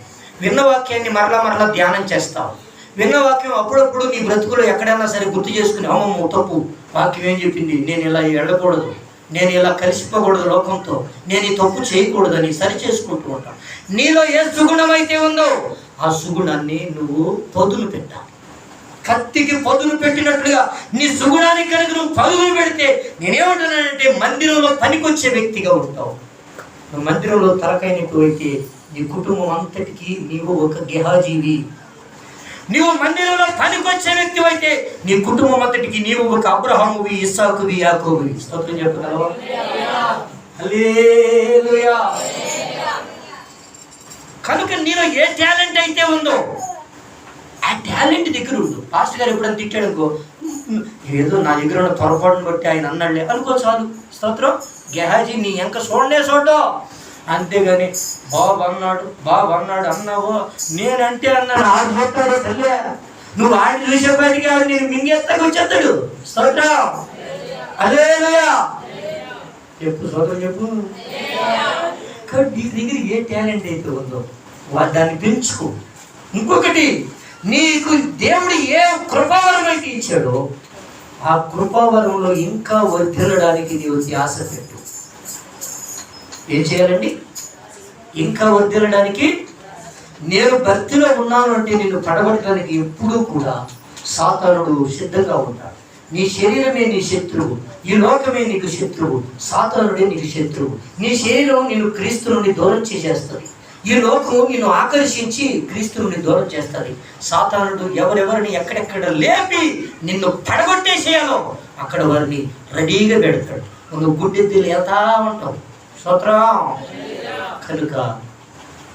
విన్న వాక్యాన్ని మరలా మరలా ధ్యానం చేస్తావు. విన్న వాక్యం అప్పుడప్పుడు నీ బ్రతుకులో ఎక్కడైనా సరే గుర్తు చేసుకుని, అమ్మమ్మ తప్పు, వాక్యం ఏం చెప్పింది, నేను ఇలా వెళ్ళకూడదు, నేను ఇలా కలిసిపోకూడదు లోకంతో, నేను ఈ తప్పు చేయకూడదని సరి చేసుకుంటూ ఉంటావు. నీలో ఏ సుగుణం అయితే ఉందో ఆ సుగుణాన్ని నువ్వు పొదును పెట్టాలి. కత్తికి పొదును పెట్టినట్లుగా నీ సుగుణానికి కనుక నువ్వు పదును పెడితే, నేనేమంటున్నానంటే మందిరంలో పనికొచ్చే వ్యక్తిగా ఉంటావు. నువ్వు మందిరంలో తలకైనట్టు అయితే నీ కుటుంబం అంతటికి నీవు ఒక గెహాజీవి. నీవు మందిరంలో పనికొచ్చే వ్యక్తి అయితే నీ కుటుంబం అంతటికి నీవు ఒక అబ్రహామువి, ఇస్సాకువి, యాకోబువి. స్తోత్రం చెప్పగలవా? హల్లెలూయా. కనుక నీలో ఏ టాలెంట్ అయితే ఉందో ఆ టాలెంట్ దగ్గర ఉండు. పాస్టర్ గారు ఎప్పుడైనా తిట్టాడు అనుకో, ఏదో నా దగ్గర ఉన్న పొరపాటును బట్టి ఆయన అన్నాడులే అనుకో, చాలు. స్తోత్రం. గెహాజీ నీ ఎంక చూడనే చూడో, అంతేగాని బాబు అన్నాడు అన్నావు, నేనంటే అన్నాను ఆడు చెప్తాడు తల్లే, నువ్వు ఆయన చూసేపాటికి ఆడు నేను మింగేస్తాకు వచ్చేస్తాడు. స్తోత్రం. హల్లెలూయా. చెప్పు స్తోత్రం చెప్పు. కాబట్టి నీ దగ్గర ఏ టాలెంట్ అయితే ఉందో దాన్ని పెంచుకో. ఇంకొకటి, నీకు దేవుడు ఏ కృపావరం అయితే ఇచ్చాడో ఆ కృపావరంలో ఇంకా వర్ధిల్లడానికి నీవు ధ్యాస పెట్టు. ఏం చేయాలండి? ఇంకా వర్ధిల్లడానికి. నేను భక్తిలో ఉన్నాను అంటే నిన్ను పడగొట్టడానికి ఎప్పుడూ కూడా సాతానుడు సిద్ధంగా ఉంటాడు. నీ శరీరమే నీ శత్రువు, ఈ లోకమే నీకు శత్రువు, సాతానుడే నీకు శత్రువు. నీ శరీరం నిన్ను క్రీస్తు నుండి దూరం చేసేస్తుంది, ఈ లోకము నిన్ను ఆకర్షించి క్రీస్తు నుండి దూరం చేస్తుంది. సాతానుడు ఎవరెవరిని ఎక్కడెక్కడ లేపి నిన్ను పడగొట్టేసేయాలో అక్కడ వారిని రెడీగా పెడతాడు. నువ్వు గుడ్డెద్దులు వెళ్తా ఉంటావు. స్తోత్రం. కనుక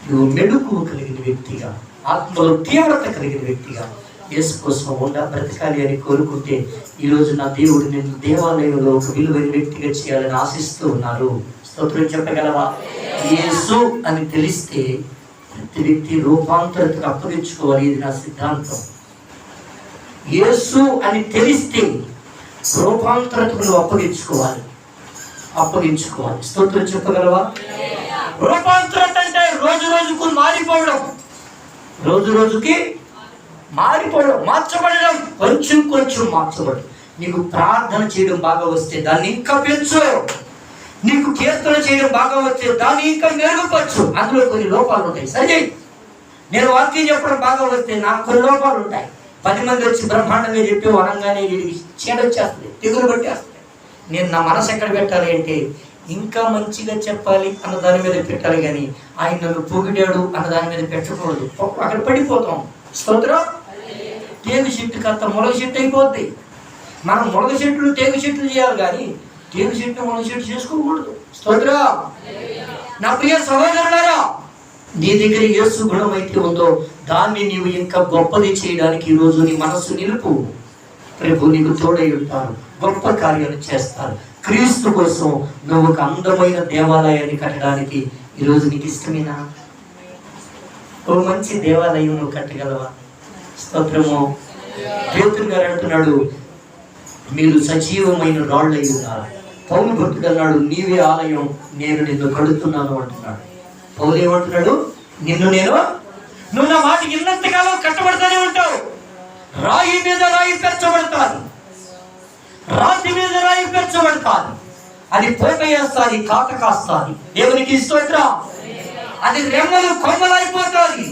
నువ్వు మెడుకు కలిగిన వ్యక్తిగా, ఆత్మలో తీవ్రత కలిగిన వ్యక్తిగా యేసు కోసం బ్రతకాలి అని కోరుకుంటే ఈరోజు నా దేవుడు నిన్ను దేవాలయంలో ఒక విలువైన వ్యక్తిగా చేయాలని ఆశిస్తూ ఉన్నారు. స్తోత్రం చెప్పగలవా? యేసు అని తెలిస్తే ప్రతి వ్యక్తి రూపాంతరతకు అప్పగించుకోవాలి. ఇది నా సిద్ధాంతం. యేసు అని తెలిస్తే రూపాంతరతకు నువ్వు అప్పగించుకోవాలి. అప్పగించుకోవాలి. స్తోత్రం చెప్పగలవా? రూపాంతరం అంటే రోజు రోజుకు మారిపోవడం, రోజు రోజుకి మారిపోవడం, మార్చబడడం, కొంచెం కొంచెం మార్చబడడం. నీకు ప్రార్థన చేయడం బాగా వస్తే దాన్ని ఇంకా పెంచు. నీకు కీర్తన చేయడం బాగా వస్తే దాన్ని ఇంకా మెరుగుపరచు. అందులో కొన్ని లోపాలు ఉంటాయి, సరే. నేను వాక్యం చెప్పడం బాగా వస్తే నాకు కొన్ని లోపాలు ఉంటాయి. 10 మంది వచ్చి బ్రహ్మాండంగా చెప్పి వనంగానే చీడొచ్చేస్తుంది, తెగులు పట్టేస్తుంది. నేను నా మనసు ఎక్కడ పెట్టాలి అంటే ఇంకా మంచిగా చెప్పాలి అన్న దాని మీద పెట్టాలి, కానీ ఆయన నన్ను పొగిడాడు అన్న దాని మీద పెట్టకూడదు. అక్కడ పడిపోతాం. స్తోత్రం. తేగు చెట్టు కాస్త మొలగ చెట్టు అయిపోద్ది. మనం మొలగ చెట్లు తేగు చెట్లు చేయాలి, కానీ తేగు చెట్టు మొలగ చెట్టు చేసుకోకూడదు. స్తోత్రం. నా ప్రియ సహోదరులారా, నీ దగ్గర యేసు గుణం అయితే ఉందో దాన్ని నీవు ఇంకా గొప్పది చేయడానికి ఈరోజు నీ మనస్సు నిలుపు. ప్రభు నీకు తోడై ఉంటారు, గొప్ప కార్యాలు చేస్తారు. క్రీస్తు కోసం నువ్వు ఒక అందమైన దేవాలయాన్ని కట్టడానికి ఈరోజు నీకు ఇష్టమేనా? ఓ మంచి దేవాలయం నువ్వు కట్టగలవా? స్తోత్రము. పేతురు గారు అంటున్నాడు, మీరు సజీవమైన రాళ్ళు అయి ఉన్నారు. పౌలు భక్తుడు అన్నాడు, నీవే ఆలయం, నేను నిన్ను కడుతున్నాను అంటున్నాడు. పౌలు ఏమంటున్నాడు? నువ్వు నా మాట ఇన్నంతకాలం కట్టబడతానే ఉంటావు. రాయి మీద రాయి పెంచబడతాను, రాతి మీద రాయి పెంచబడతాను. అది పోక వేస్తాది, కాక కాస్తాది. దేవునికి స్తోత్రం. అది రెమ్మలు కొమ్మలు అయిపోతాది,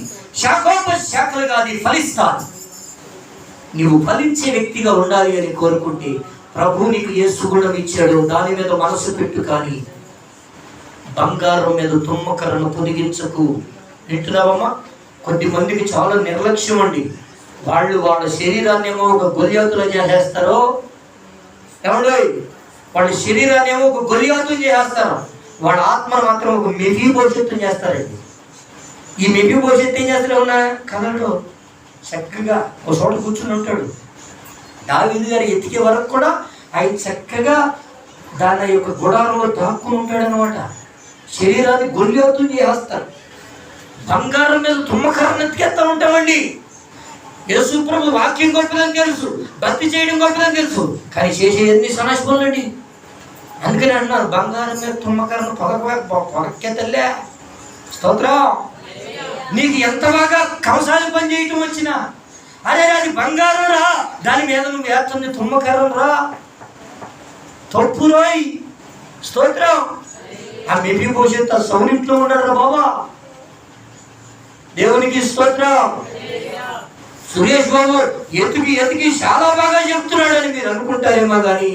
శాఖలుగా అది ఫలిస్తాది. నీవు ఫలించే వ్యక్తిగా ఉండాలి అని కోరుకుంటే ప్రభు నీకు యేసు గుణం ఇచ్చాడు, దాని మీద మనసు పెట్టు. కానీ బంగారం మీద తుమ్మకరను పొదిగించకు. వింటున్నావమ్మా? కొద్దిమందికి చాలా నిర్లక్ష్యం అండి. వాళ్ళ శరీరాన్ని ఏమో ఒక గొలియాతులో చేసేస్తారో, ఏమండి, వాళ్ళ శరీరాన్ని ఏమో ఒక గొలియాతులు చేసేస్తారు, వాళ్ళ ఆత్మను మాత్రం ఒక మెహీ భవిష్యత్తు చేస్తారండి. ఈ మెహీ భవిష్యత్తు ఏం చేస్తారు? ఏమన్నా కలడు చక్కగా ఒక చోట కూర్చుని ఉంటాడు. దావీదు గారు ఎతికే వరకు కూడా ఆయన చక్కగా దాని యొక్క గుడారంలో దాక్కుని ఉంటాడు అనమాట. శరీరాన్ని గొలియాతులు చేస్తారు. బంగారం మీద తుమ్మకరను ఎత్తికేస్తా ఉంటామండి. యేసు ప్రభు వాక్యం గొప్పదని తెలుసు, భక్తి చేయడం గొప్పదని తెలుసు, కానీ చేసే ఎన్ని సన్నాసి పనులండి. అందుకని అంటున్నారు, బంగారం మీద తుమ్మకరను పొగక్కెతల్లే. స్తోత్రం. నీకు ఎంత బాగా కవసాలు పని చేయటం వచ్చినా, అరే అది బంగారం రా, దాని మీద నువ్వు వేస్తుంది తుమ్మకరం రా, తప్పు రోయ్. స్తోత్రం. ఆ మెపి భవిష్యత్తు సౌనింట్లో ఉన్నాడు రా బాబా. దేవునికి స్తోత్రం. సురేష్ బాబు ఎతికి చాలా బాగా చెప్తున్నాడు అని మీరు అనుకుంటారేమో, కానీ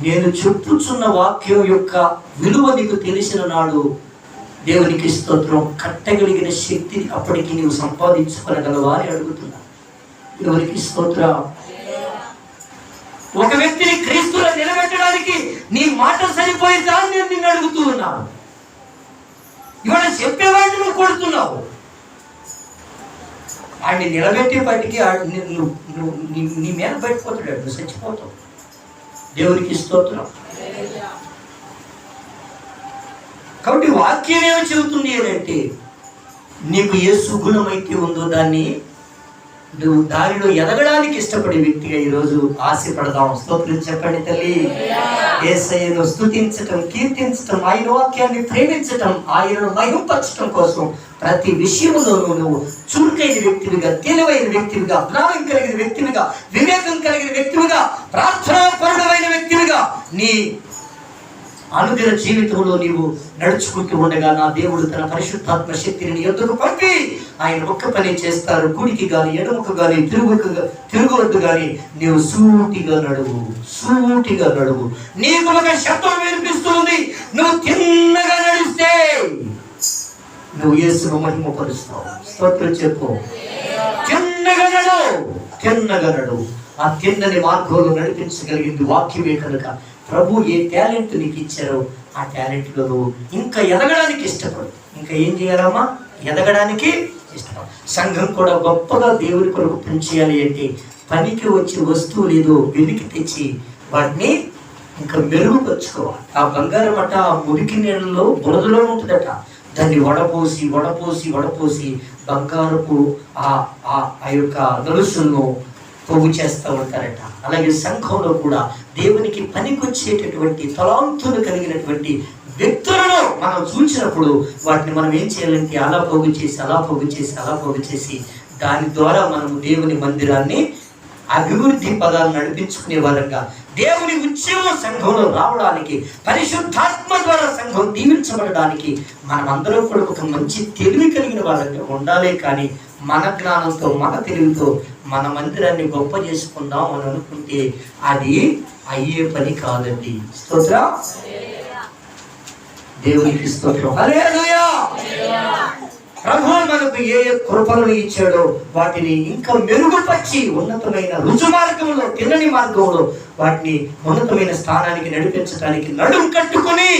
నేను చెప్పుచున్న వాక్యం యొక్క విలువ నీకు తెలిసిన నాడు దేవునికి స్తోత్రం, కట్టగలిగిన శక్తిని అప్పటికి నీవు సంపాదించుకోగలవా అని అడుగుతున్నా. దేవునికి స్తోత్రం. ఒక వ్యక్తిని క్రీస్తులో నిలబెట్టడానికి నీ మాట సరిపోయిందా అని నేను నిన్ను అడుగుతూ ఉన్నాను. ఇవాళ చెప్పేవాడిని నువ్వు కొడుతున్నావు. ఆయన్ని నిలబెట్టేపాటికి నీ మీద బయటపోతాడు, నువ్వు చచ్చిపోతావు. దేవునికి స్తోత్రం. కాబట్టి వాక్యం ఏమో చెబుతుంది అంటే నీకు యేసు గుణం అయితే ఉందో దాన్ని నువ్వు దానిలో ఎదగడానికి ఇష్టపడే వ్యక్తిగా ఈరోజు ఆశపడదాం. స్తోత్రం చెప్పండి తల్లి. యేసయ్యను స్తుతించటం, కీర్తించటం, ఆయన వాక్యాన్ని ప్రేమించటం, ఆయనను మహింపరచటం కోసం ప్రతి విషయంలోనూ నువ్వు చురుకైన వ్యక్తివిగా, తెలివైన వ్యక్తివిగా, జ్ఞానం కలిగిన వ్యక్తివిగా, వివేకం కలిగిన వ్యక్తివిగా, ప్రార్థనాపరుడమైన వ్యక్తివిగా నీ అనుదిన జీవితంలో నీవు నడుచుకుంటూ ఉండగా నా దేవుడు తన పరిశుద్ధాత్మ శక్తిని నీ యొద్దకు పంపి ఆయన ఒక్క పని చేస్తారు. కుడికి గాని ఎడమకు గాని తిరుగువద్దు గాని నీవు సూటిగా నడువు. నీకు ఒక శబ్దం వినిపిస్తుంది. నువ్వు తిన్నగా నడిస్తే నువ్వు యేసును మహిమపరుస్తావు. స్తోత్రం చెప్పు. తిన్నగా నడు. ఆ తిన్నని మార్గంలో నడిపించగలిగింది వాక్యమే కనుక ప్రభు ఏ టాలెంట్ నీకు ఇచ్చారో ఆ టాలెంట్లో నువ్వు ఇంకా ఎదగడానికి ఇష్టపడు. ఇంకా ఏం చేయాలమ్మా? ఎదగడానికి ఇష్టపడు. సంఘం కూడా గొప్పగా దేవుని కొరకు పనిచేయాలి అంటే పనికి వచ్చే వస్తువులు ఏదో వెలికి తెచ్చి వాటిని ఇంకా మెరుగుపరుచుకోవాలి. ఆ బంగారం అట ఆ మురికి నీళ్ళలో బురదలో ఉంటుందట. దాన్ని వడపోసి బంగారపు ఆ యొక్క నలుసులను పోగు చేస్తూ ఉంటారట. అలాగే సంఘంలో కూడా దేవునికి పనికొచ్చేటటువంటి తలాంతులు కలిగినటువంటి వ్యక్తులను మనం చూసినప్పుడు వాటిని మనం ఏం చేయాలంటే అలా పోగు చేసి దాని ద్వారా మనం దేవుని మందిరాన్ని అభివృద్ధి పదాలు నడిపించుకునే వారంగా, దేవుని ఉద్యమం సంఘంలో రావడానికి, పరిశుద్ధాత్మ ద్వారా సంఘం దీవించబడడానికి మనమందరం కూడా ఒక మంచి తెలివి కలిగిన వారంగా ఉండాలి. కానీ మన జ్ఞానంతో మన తెలివితో మన మందిరాన్ని గొప్ప చేసుకుందాం అని అనుకుంటే అది అయ్యే పని కాదండి. స్తోత్రం, దేవునికి స్తోత్రం, హల్లెలూయా. ప్రభువు మనకు ఏ కృపలను ఇచ్చాడో వాటిని ఇంకా మెరుగుపరిచి ఉన్నతమైన రుజు మార్గంలో, తిన్నని మార్గంలో వాటిని ఉన్నతమైన స్థానానికి నడిపించడానికి నడుం కట్టుకుని,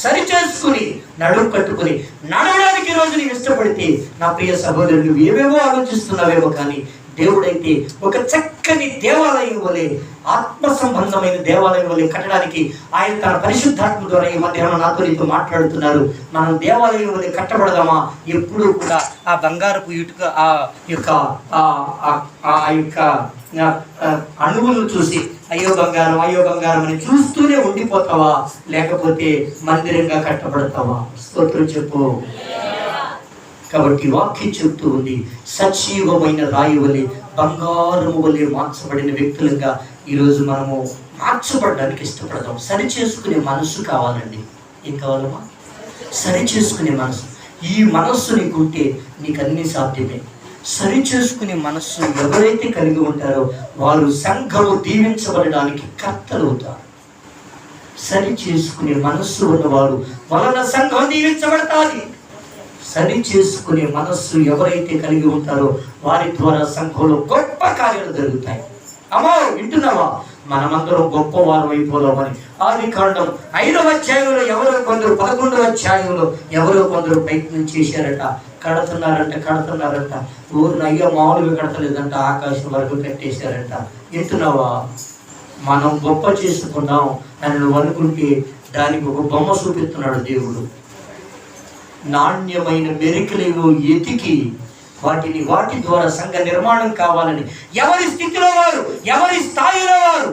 సరి చేసుకుని, నడుం కట్టుకుని నడవడానికి రోజు నీవు ఇష్టపడితే నా ప్రియ సహోదరుడు, నువ్వు ఏవేవో ఆలోచిస్తున్నావేమో కానీ దేవుడైతే ఒక చక్కని దేవాలయం వలె, ఆత్మ సంబంధమైన దేవాలయం వలె కట్టడానికి ఆయన తన పరిశుద్ధాత్మ ద్వారా ఈ మధ్యాహ్నం నాతో నీతో మాట్లాడుతున్నారు. మనం దేవాలయం వలె కట్టబడదామా? ఎప్పుడూ కూడా ఆ బంగారపు ఇటుక ఆ యొక్క అణువులు చూసి అయ్యో బంగారం అని చూస్తూనే ఉండిపోతావా? లేకపోతే మందిరంగా కట్టబడతావా? స్తోత్రం చెప్పు. కాబట్టి వాక్యం చెప్తూ ఉంది, సజీవమైన రాయి వలె, బంగారము వలె మార్చబడిన వ్యక్తులుగా ఈరోజు మనము మార్చబడడానికి ఇష్టపడదాం. సరి చేసుకునే మనసు కావాలండి. ఏం కావాలమ్మా? సరి చేసుకునే మనసు. ఈ మనస్సు నీకుంటే నీకు అన్ని సాధ్యమే. సరి చేసుకునే మనస్సు ఎవరైతే కలిగి ఉంటారో వారు సంఘము దీవించబడడానికి కర్తలు అవుతారు. సరి చేసుకునే మనస్సు ఉన్నవారు వలన సంఘం దీవించబడతాది. సరి చేసుకునే మనస్సు ఎవరైతే కలిగి ఉంటారో వారి ద్వారా సంఘంలో గొప్ప కార్యాలు జరుగుతాయి. అమ్మో, వింటున్నావా? మనమందరం గొప్పవారు అయిపోదామని ఆదికాండం 5వ అధ్యాయంలో ఎవరో కొందరు, 11వ అధ్యాయంలో ఎవరో కొందరు ప్రయత్నం చేశారట. కడుతున్నారంట. ఊరిని అయ్యో మామూలుగా కడతలేదంట, ఆకాశం వరకు కట్టేశారంట. వింటున్నావా? మనం గొప్ప చేసుకున్నాం అని నువ్వు అనుకుంటే దానికి ఒక బొమ్మ చూపిస్తున్నాడు దేవుడు. నాణ్యమైన మెరికలేవో ఎతికి వాటి ద్వారా సంఘ నిర్మాణం కావాలని ఎవరి స్థితిలో వారు, ఎవరి స్థాయిలో వారు,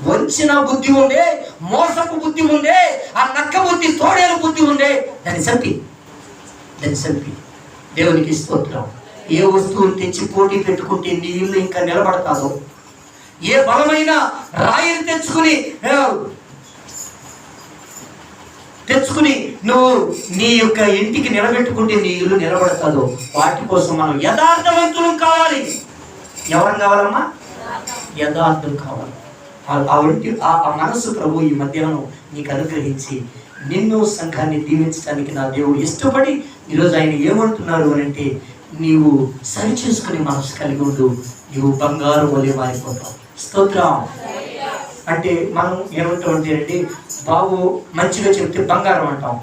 వంచిన బుద్ధి ఉండే, మోసపు బుద్ధి ఉండే, ఆ నక్క బుద్ధి, తోడేల బుద్ధి ఉండే, దాన్ని చంపి దేవునికి స్తోత్రం. ఏ వస్తువులు తెచ్చి పోటీ పెట్టుకుంటే నీ ఇల్లు ఇంకా నిలబడతాదో, ఏ బలమైన రాయిని తెచ్చుకుని నువ్వు నీ యొక్క ఇంటికి నిలబెట్టుకుంటే నీ ఇల్లు నిలబడతాదో, వాటి కోసం మనం యథార్థవంతులు కావాలి. ఎవరం కావాలమ్మా? యథార్థం కావాలి. ఆ మనసు ప్రభు ఈ మధ్యాహ్నం నీకు అనుగ్రహించి నిన్ను సంఘాన్ని దీవించడానికి నా దేవుడు ఇష్టపడి ఈరోజు ఆయన ఏమంటున్నారు అని అంటే, నీవు సరి చేసుకునే మనసు కలిగి ఉండు, నీవు బంగారు వలె మారిపోతావు. స్తోత్రం. అంటే మనం ఏమంటామంటే అండి, బాబు మంచిగా చెప్తే బంగారం అంటాం.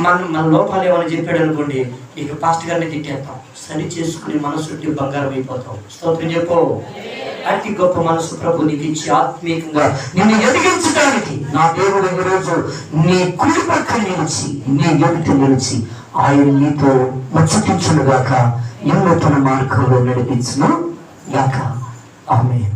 మన లోపాలు ఏమైనా చెప్పాడు అనుకోండి, ఇక పాస్టర్ గారిని తిట్టేస్తాం. సరి చేసుకుని మనసు ఉంటే బంగారం అయిపోతాం. స్తోత్రం చెప్పు. అతి గొప్ప మనసు ప్రభు నీకు ఇచ్చి ఆత్మీయంగా నిన్ను ఎదిగించడానికి నా దేవుడు ఈరోజు నీ కుడి పక్కన నిలిచి, నీ ఎదుట నిలిచి ఆయన నీతో ముచ్చటించును గాక, ఎన్నో తన మార్గంలో నడిపించును గాక. ఆమేన్.